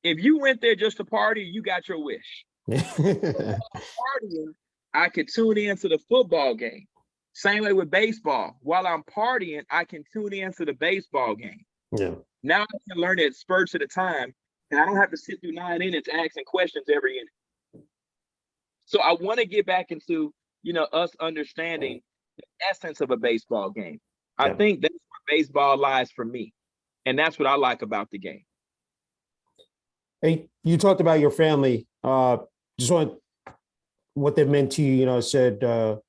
if you went there just to party, you got your wish. Partying, I could tune in to the football game. Same way with baseball. While I'm partying, I can tune in to the baseball game. Yeah. Now I can learn it spurts at a time, and I don't have to sit through 9 innings asking questions every inning. So I want to get back into, us understanding the essence of a baseball game. I think that's where baseball lies for me. And that's what I like about the game. Hey, you talked about your family. Just want what they meant to you, said through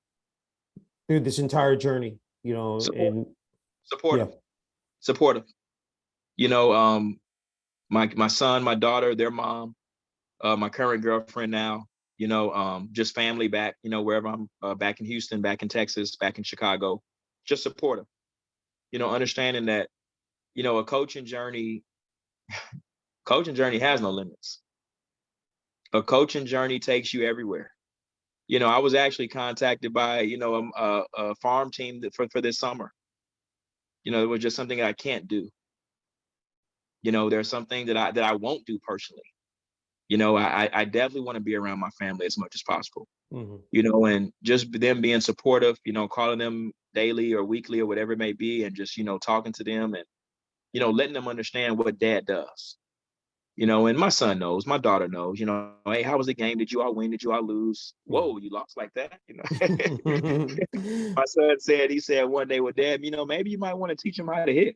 this entire journey, and supportive. Supportive. My son, my daughter, their mom, my current girlfriend now, just family back, wherever I'm, back in Houston, back in Texas, back in Chicago, just supportive. Understanding that, a coaching journey has no limits. A coaching journey takes you everywhere. I was actually contacted by, a farm team for this summer. It was just something that I can't do. There's something that I won't do personally. I definitely want to be around my family as much as possible. And just them being supportive, calling them daily or weekly or whatever it may be, and just, talking to them and, letting them understand what dad does. And my son knows, my daughter knows, hey, how was the game? Did you all win? Did you all lose? Whoa, you lost like that? My son said one day with dad, maybe you might want to teach him how to hit.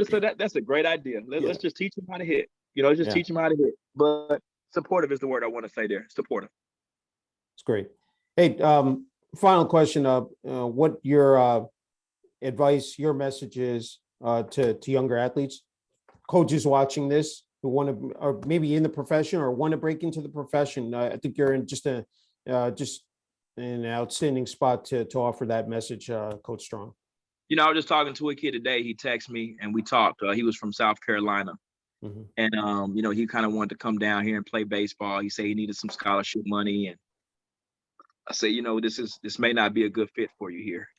So that's a great idea. Let's just teach him how to hit. Teach him how to hit. But supportive is the word I want to say there. Supportive. It's great. Hey, final question. What your advice, your message is to younger athletes, coaches watching this who want to, or maybe in the profession or want to break into the profession? I think you're in just an outstanding spot to offer that message, Coach Strong. I was just talking to a kid today. He texted me and we talked. He was from South Carolina. And, he kind of wanted to come down here and play baseball. He said he needed some scholarship money. And I said, this may not be a good fit for you here.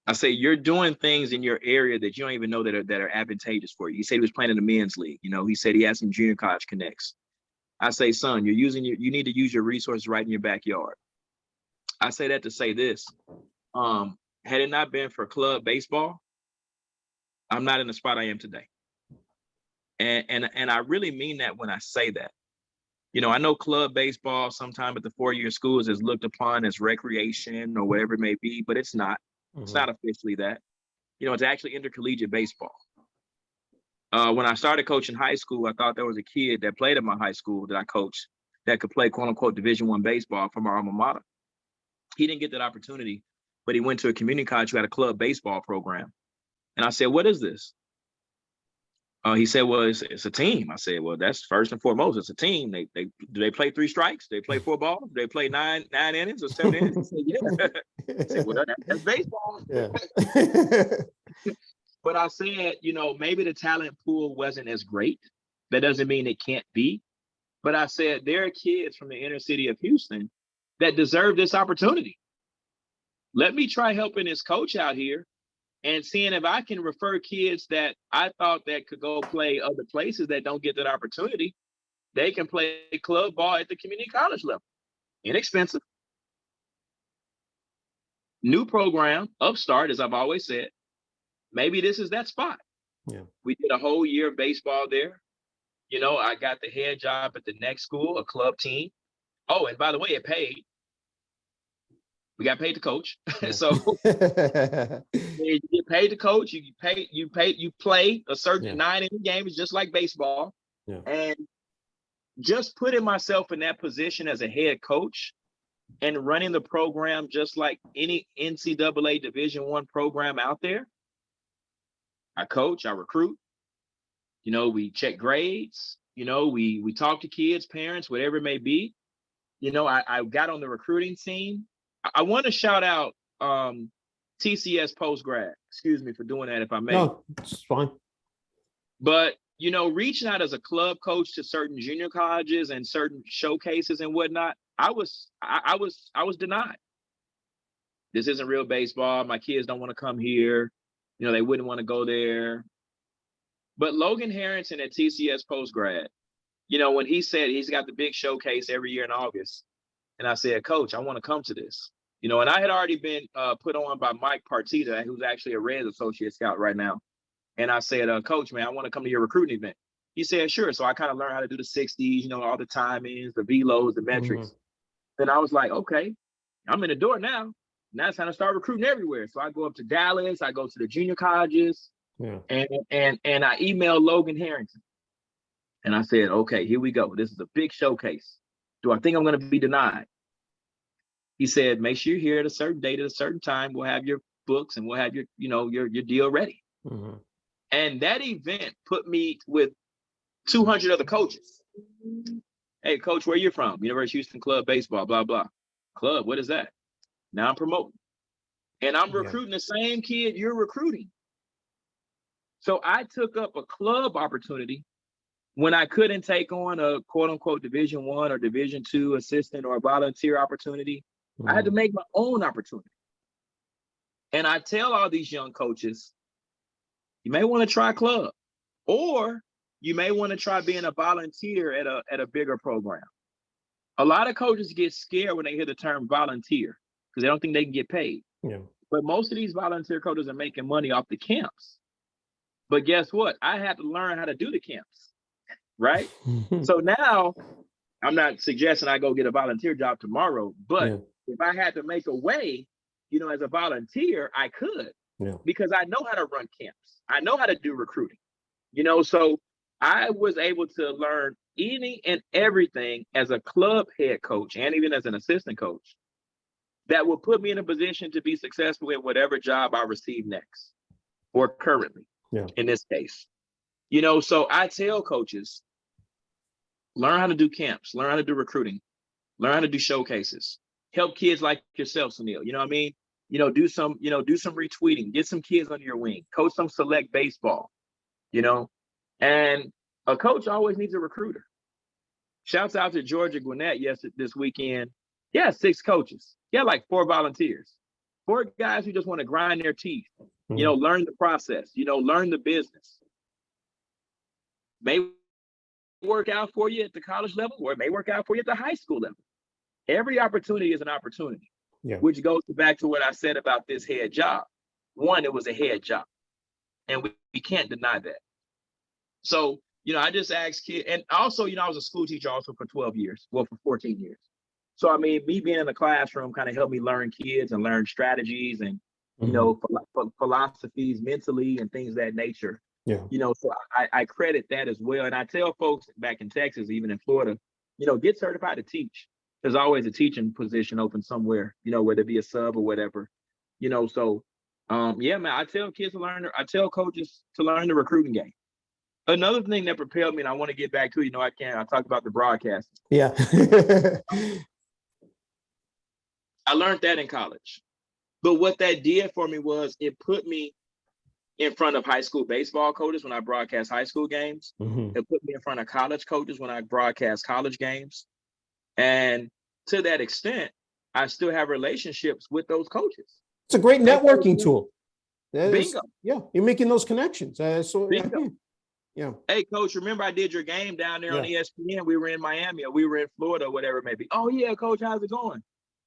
I say, you're doing things in your area that you don't even know that are advantageous for you. He said he was playing in the men's league. He said he had some junior college connects. I say, son, you need to use your resources right in your backyard. I say that to say this. Had it not been for club baseball, I'm not in the spot I am today. And I really mean that when I say that. I know club baseball sometime at the 4-year schools is looked upon as recreation or whatever it may be, but it's not. It's not officially that. It's actually intercollegiate baseball. When I started coaching high school, I thought there was a kid that played at my high school that I coached that could play quote unquote Division I baseball from our alma mater. He didn't get that opportunity, but he went to a community college who had a club baseball program. And I said, what is this? He said, well, it's a team. I said, well, that's first and foremost. It's a team. Do they play 3 strikes? Do they play 4 balls? Do they play nine innings or 7 innings? I said, yeah. I said, well, that's baseball. Yeah. But I said, maybe the talent pool wasn't as great. That doesn't mean it can't be. But I said, there are kids from the inner city of Houston that deserve this opportunity. Let me try helping this coach out here and seeing if I can refer kids that I thought that could go play other places that don't get that opportunity. They can play club ball at the community college level. Inexpensive. New program, upstart, as I've always said. Maybe this is that spot. Yeah. We did a whole year of baseball there. I got the head job at the next school, a club team. Oh, and by the way, it paid. We got paid to coach. Yeah. So you get paid to coach, you play a certain 9 inning game. It's just like baseball. Yeah. And just putting myself in that position as a head coach and running the program just like any NCAA Division I program out there. I coach, I recruit, we check grades, we talk to kids, parents, whatever it may be. I got on the recruiting team. I want to shout out TCS post-grad. Excuse me for doing that if I may. No, it's fine. But, reaching out as a club coach to certain junior colleges and certain showcases and whatnot, I was denied. This isn't real baseball. My kids don't want to come here. They wouldn't want to go there. But Logan Harrington at TCS post-grad, when he said he's got the big showcase every year in August, and I said, Coach, I want to come to this. And I had already been put on by Mike Partita, who's actually a Reds associate scout right now. And I said, Coach, man, I want to come to your recruiting event. He said, sure. So I kind of learned how to do the 60s, all the timings, the velos, the metrics. Mm-hmm. Then I was like, okay, I'm in the door now. Now it's time to start recruiting everywhere. So I go up to Dallas, I go to the junior colleges, and I emailed Logan Harrington. And I said, okay, here we go. This is a big showcase. Do I think I'm going to be denied? He said, make sure you're here at a certain date at a certain time. We'll have your books and we'll have your, your deal ready. Mm-hmm. And that event put me with 200 other coaches. Hey, coach, where you from? University of Houston Club Baseball, blah, blah. Club, what is that? Now I'm promoting. And I'm recruiting the same kid you're recruiting. So I took up a club opportunity when I couldn't take on a quote unquote Division I or Division II assistant or a volunteer opportunity. I had to make my own opportunity. And I tell all these young coaches, you may want to try club, or you may want to try being a volunteer at a bigger program. A lot of coaches get scared when they hear the term volunteer because they don't think they can get paid. Yeah. But most of these volunteer coaches are making money off the camps. But guess what? I had to learn how to do the camps, right? So now I'm not suggesting I go get a volunteer job tomorrow, but if I had to make a way, as a volunteer, I could, because I know how to run camps. I know how to do recruiting, so I was able to learn any and everything as a club head coach and even as an assistant coach that will put me in a position to be successful in whatever job I receive next or currently in this case. So I tell coaches, learn how to do camps, learn how to do recruiting, learn how to do showcases, help kids like yourself, Sunil, you know what I mean? Do some retweeting, get some kids under your wing, coach some select baseball, and a coach always needs a recruiter. Shouts out to Georgia Gwinnett this weekend. Yeah, 6 coaches. Yeah, like 4 volunteers. 4 guys who just want to grind their teeth, learn the process, learn the business. May work out for you at the college level, or it may work out for you at the high school level. Every opportunity is an opportunity, which goes back to what I said about this head job. One, it was a head job, and we can't deny that. So, I just asked kids, and also, I was a school teacher also for 12 years, for 14 years. So, me being in the classroom kind of helped me learn kids and learn strategies and, philosophies mentally and things of that nature. So I credit that as well. And I tell folks back in Texas, even in Florida, get certified to teach. There's always a teaching position open somewhere, whether it be a sub or whatever, so man, I tell kids I tell coaches to learn the recruiting game. Another thing that propelled me, and I want to get back to, I talked about the broadcast. Yeah. I learned that in college. But what that did for me was it put me in front of high school baseball coaches when I broadcast high school games. It put me in front of college coaches when I broadcast college games. And to that extent, I still have relationships with those coaches. It's a great networking tool. Bingo. Yeah, you're making those connections. Bingo. Yeah. Hey, coach, remember I did your game down there on ESPN? We were in Miami or we were in Florida or whatever it may be. Oh, yeah, coach, how's it going?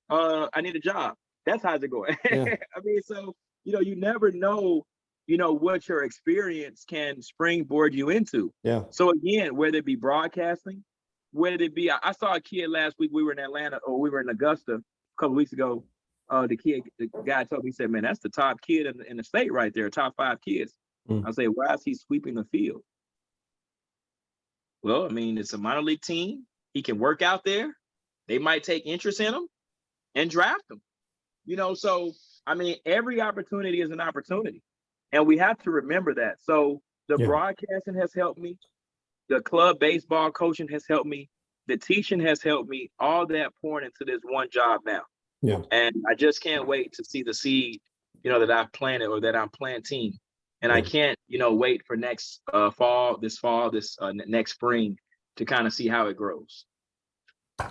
I need a job. That's how's it going. Yeah. So, you never know, what your experience can springboard you into. Yeah. So again, whether it be broadcasting, whether it be, I saw a kid last week, we were in Atlanta or we were in Augusta a couple weeks ago. The guy told me, he said, man, that's the top kid in the state right there, top 5 kids. I say, why is he sweeping the field? Well, I mean, it's a minor league team. He can work out there. They might take interest in him and draft him. So I mean, every opportunity is an opportunity. And we have to remember that. So the broadcasting has helped me. The club baseball coaching has helped me. The teaching has helped me. All that pouring into this one job now. Yeah. And I just can't wait to see the seed, that I've planted or that I'm planting. And I can't, wait for next this next spring to kind of see how it grows.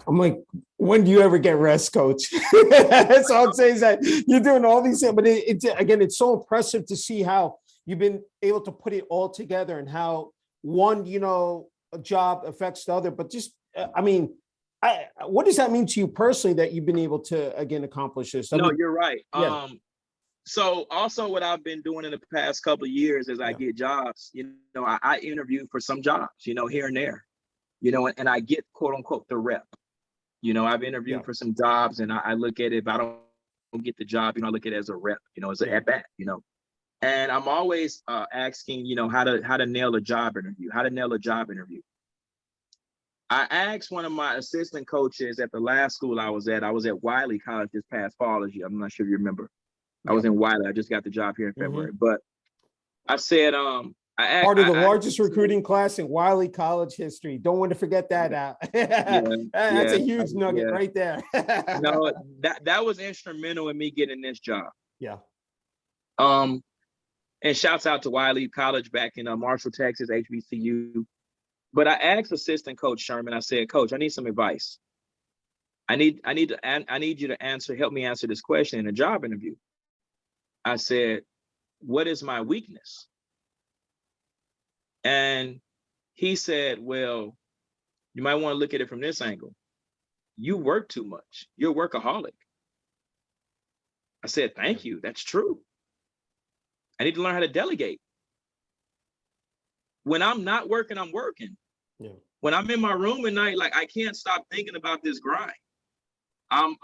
I'm like, when do you ever get rest, coach? That's all I'm saying, is that you're doing all these things, but it's so impressive to see how you've been able to put it all together and how one, a job affects the other. But just, what does that mean to you personally that you've been able to, again, accomplish this? You're right. Yeah. So also what I've been doing in the past couple of years as I get jobs, I interview for some jobs, here and there, and I get quote unquote the rep. I've interviewed for some jobs, and I look at it, if I don't get the job, I look at it as a rep, as an at bat, and I'm always asking, how to nail a job interview, I asked one of my assistant coaches at the last school I was at Wiley College this past fall. I'm not sure if you remember. I was in Wiley. I just got the job here in February. But I said, part of the largest recruiting class in Wiley College history. Don't want to forget that out. That's a huge nugget right there. that was instrumental in me getting this job. Yeah. And shouts out to Wiley College back in Marshall, Texas, HBCU. But I asked assistant coach Sherman, I said, Coach, I need some advice. I need you to help me answer this question in a job interview. I said, what is my weakness? And he said, well, you might want to look at it from this angle. You work too much. You're a workaholic. I said, thank you. That's true. I need to learn how to delegate. When I'm not working, I'm working. Yeah. When I'm in my room at night, like I can't stop thinking about this grind. I'm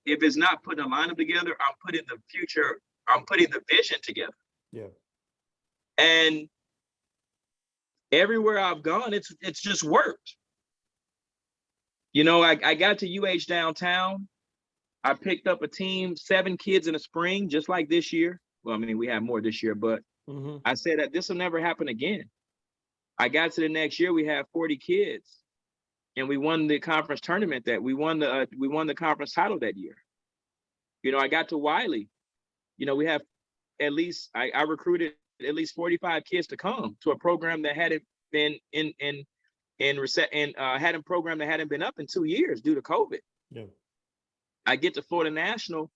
if it's not putting a lineup together, I'm putting the vision together. Yeah. And everywhere I've gone, it's just worked. I got to UH downtown. I picked up a team, 7 kids in the spring, just like this year. Well, I mean, we have more this year, but I said that this will never happen again. I got to the next year, we had 40 kids, and we won the conference tournament we won the conference title that year. I got to Wiley. We have at least, I recruited at least 45 kids to come to a program that hadn't been had a program that hadn't been up in 2 years due to COVID. Yeah. I get to Florida National,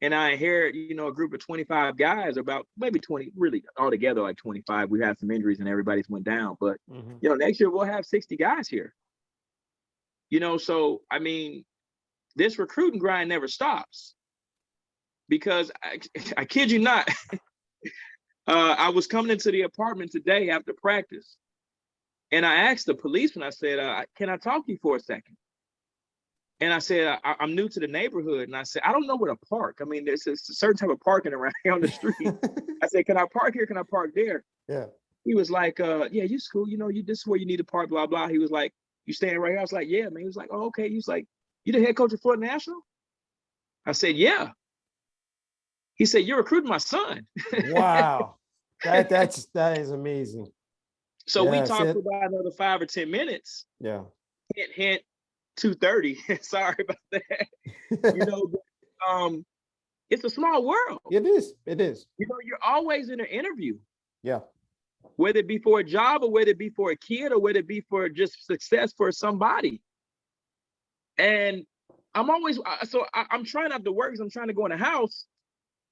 and I inherit, a group of 25 guys, about maybe 20, really altogether like 25. We had some injuries and everybody's went down. But, next year we'll have 60 guys here. So, I mean, this recruiting grind never stops. Because I kid you not, I was coming into the apartment today after practice. And I asked the policeman, I said, can I talk to you for a second? And I said, I'm new to the neighborhood. And I said, I don't know where to park. I mean, there's a certain type of parking around here on the street. I said, can I park here? Can I park there? Yeah. He was like, yeah, you cool. This is where you need to park, blah, blah. He was like, you staying right here? I was like, yeah, man. He was like, oh, okay. He was like, you the head coach of Florida National? I said, yeah. He said, you're recruiting my son. Wow. That is amazing. So we talked for about another 5 or 10 minutes. Yeah. Hint, 2:30. Sorry about that. It's a small world. It is. You're always in an interview. Yeah. Whether it be for a job or whether it be for a kid or whether it be for just success for somebody. And I'm always, I'm trying not to work because I'm trying to go in the house,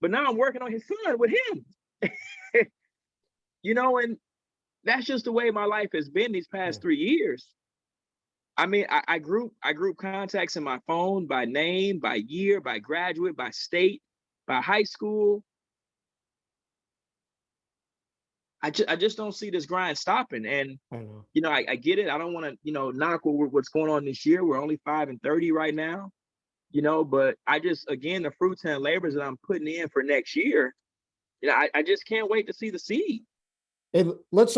but now I'm working on his son with him. And that's just the way my life has been these past 3 years. I mean, I group contacts in my phone by name, by year, by graduate, by state, by high school. I just don't see this grind stopping. And, I get it. I don't want to, knock what's going on this year. We're only 5-30 right now, but I just, again, the fruits and labors that I'm putting in for next year, I just can't wait to see the seed. And let's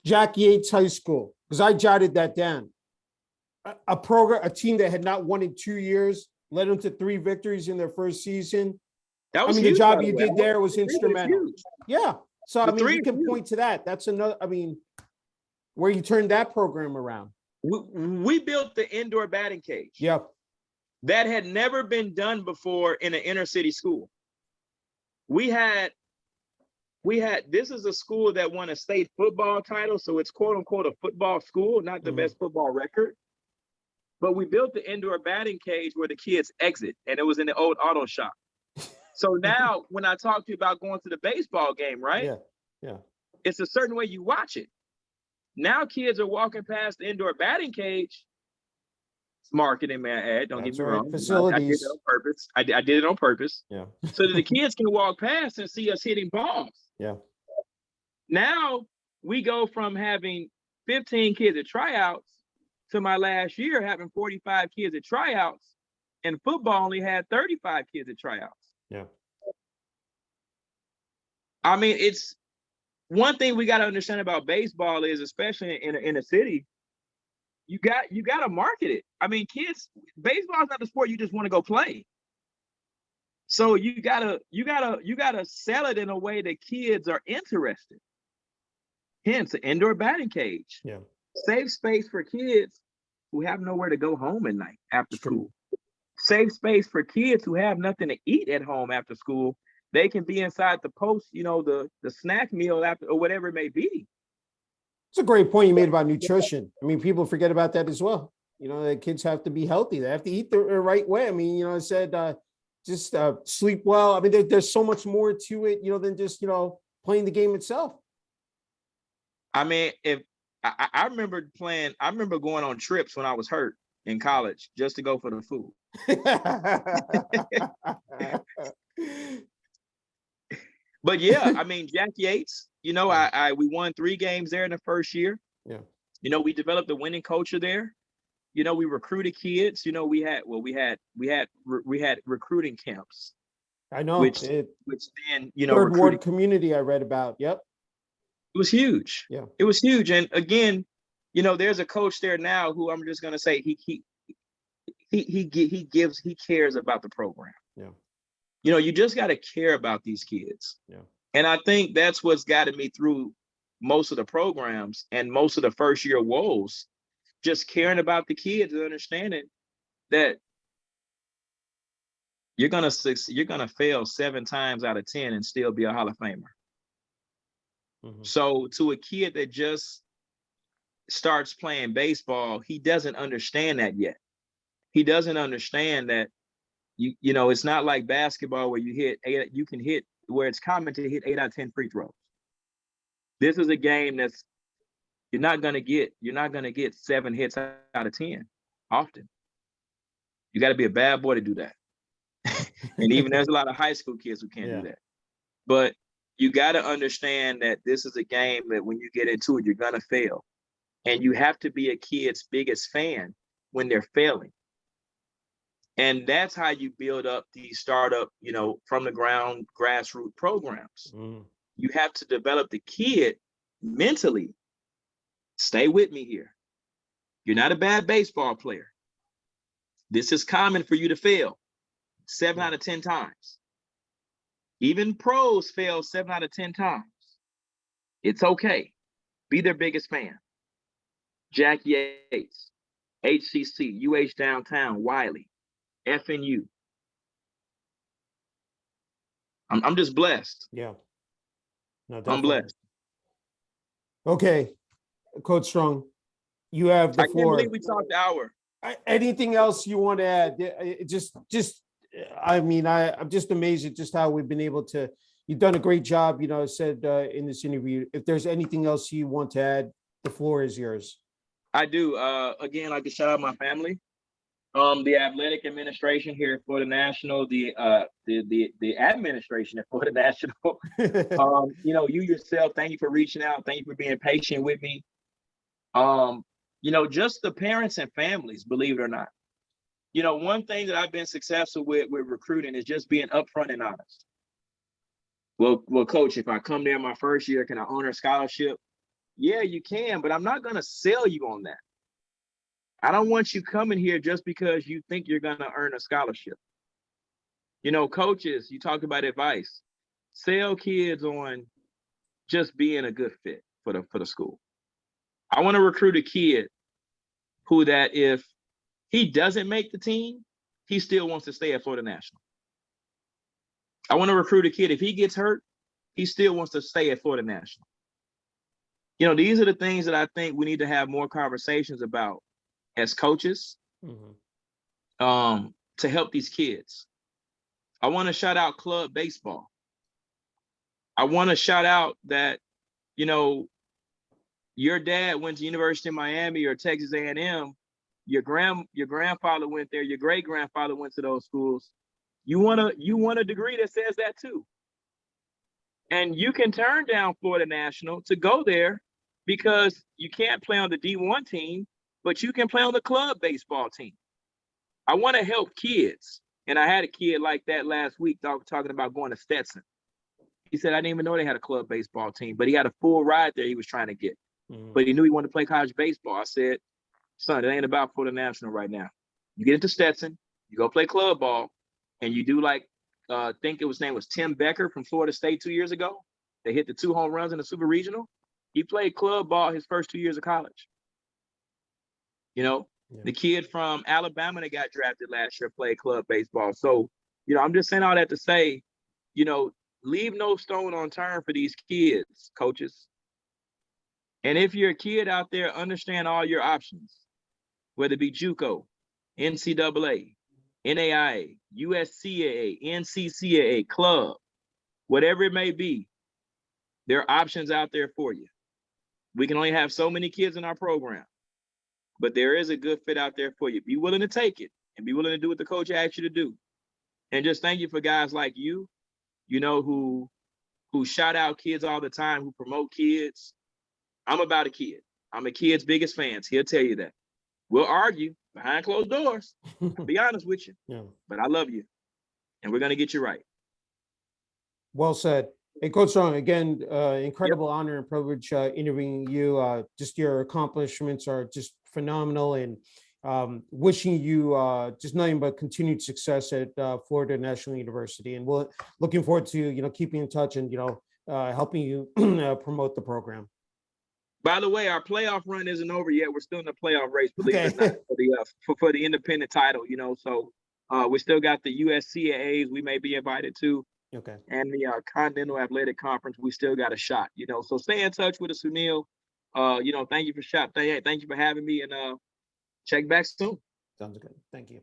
Jack Yates High School, because I jotted that down. A team that had not won in 2 years, led them to 3 victories in their first season. That was The huge, job by the you way. did there was The three instrumental. huge. Yeah. So, The three you is can huge. point to that. That's another, where you turned that program around. We built the indoor batting cage. Yep. That had never been done before in an inner city school. We had, this is a school that won a state football title, so it's quote unquote a football school, not the best football record. But we built the indoor batting cage where the kids exit, and it was in the old auto shop. So now when I talk to you about going to the baseball game, right? Yeah. It's a certain way you watch it. Now kids are walking past the indoor batting cage. It's marketing, man. Ed, don't get me wrong. Facilities. I did it on purpose. I did it on purpose. Yeah. So that the kids can walk past and see us hitting balls. Yeah. Now we go from having 15 kids at tryouts to my last year having 45 kids at tryouts, and football only had 35 kids at tryouts. Yeah. It's one thing we got to understand about baseball is, especially in a city, you got to market it. Kids, baseball is not the sport you just want to go play. So you gotta sell it in a way that kids are interested. Hence, an indoor batting cage. Yeah. Safe space for kids who have nowhere to go home at night after school. Safe space for kids who have nothing to eat at home after school. They can be inside the post, the snack meal after, or whatever it may be. It's a great point you made about nutrition. People forget about that as well. The kids have to be healthy. They have to eat the right way. I said, just sleep well. There's so much more to it, than just, playing the game itself. If I remember going on trips when I was hurt in college just to go for the food. But yeah, Jack Yates, we won 3 games there in the first year. Yeah. We developed a winning culture there. We recruited kids. We had recruiting camps. I know. Which then, third ward community I read about. Yep. It was huge. Yeah. It was huge. And again, there's a coach there now who I'm just gonna say he cares about the program. Yeah. You just got to care about these kids. Yeah. And I think that's what's gotten me through most of the programs and most of the first year woes, just caring about the kids and understanding that you're gonna fail 7 times out of 10 and still be a Hall of Famer. Mm-hmm. So to a kid that just starts playing baseball, he doesn't understand that yet. He doesn't understand that it's not like basketball where you can hit where it's common to hit 8 out of 10 free throws. This is a game that's you're not gonna get 7 hits out of 10 often. You got to be a bad boy to do that. And even there's a lot of high school kids who can't do that. But you got to understand that this is a game that when you get into it, you're gonna fail, and you have to be a kid's biggest fan when they're failing. And that's how you build up these startup, from the ground grassroots programs. Mm. You have to develop the kid mentally. Stay with me here. You're not a bad baseball player. This is common for you to fail 7 out of 10 times. Even pros fail 7 out of 10 times. It's okay. Be their biggest fan. Jack Yates, HCC, UH Downtown, Wiley, FNU. I'm just blessed. Yeah. No, I'm blessed. Okay, Coach Strong, you have the floor. I can't believe we talked an hour. Anything else you want to add? I'm just amazed at just how we've been able to. You've done a great job. I said in this interview. If there's anything else you want to add, the floor is yours. I do. Again, I'd like to shout out my family. The athletic administration here at Florida National, the administration at Florida National. You yourself, thank you for reaching out. Thank you for being patient with me. Just the parents and families, believe it or not. One thing that I've been successful with recruiting is just being upfront and honest. Well, Coach, if I come there my first year, can I honor a scholarship? Yeah, you can, but I'm not going to sell you on that. I don't want you coming here just because you think you're going to earn a scholarship. You know, coaches, you talk about advice. Sell kids on just being a good fit for the school. I want to recruit a kid who that if he doesn't make the team, he still wants to stay at Florida National. I want to recruit a kid, if he gets hurt, he still wants to stay at Florida National. You know, these are the things that I think we need to have more conversations about as coaches, to help these kids. I want to shout out club baseball. I want to shout out that, you know, your dad went to University of Miami or Texas A&M. Your grandfather went there. Your great grandfather went to those schools. You want a degree that says that too. And you can turn down Florida National to go there because you can't play on the D1 team, but you can play on the club baseball team. I want to help kids. And I had a kid like that last week talking about going to Stetson. He said, I didn't even know they had a club baseball team, but he had a full ride there he was trying to get. But he knew he wanted to play college baseball. I said, son, it ain't about Florida National right now. You get into Stetson, you go play club ball, and you do like, I think his name was Tim Becker from Florida State 2 years ago. They hit the 2 home runs in the Super Regional. He played club ball his first 2 years of college. You know, the kid from Alabama that got drafted last year played club baseball. So, you know, I'm just saying all that to say, you know, leave no stone unturned for these kids, coaches. And if you're a kid out there, understand all your options, whether it be JUCO, NCAA, NAIA, USCAA, NCCAA, club, whatever it may be, there are options out there for you. We can only have so many kids in our program, but there is a good fit out there for you. Be willing to take it and be willing to do what the coach asks you to do. And just thank you for guys like you, you know, who shout out kids all the time, who promote kids. I'm about a kid. I'm a kid's biggest fan. He'll tell you that. We'll argue behind closed doors. I'll be honest with you. But I love you. And we're going to get you right. Well said. Hey, Coach Strong, again, incredible honor and privilege interviewing you. Just your accomplishments are just phenomenal, and wishing you just nothing but continued success at Florida National University. And we're looking forward to, you know, keeping in touch and, you know, helping you promote the program. By the way, our playoff run isn't over yet. We're still in the playoff race, believe it or not, for the independent title, you know. So we still got the USCAAs we may be invited to. And the Continental Athletic Conference, we still got a shot, you know. So stay in touch with us, Sunil. You know, thank you for having me, and check back soon. Sounds good. Thank you.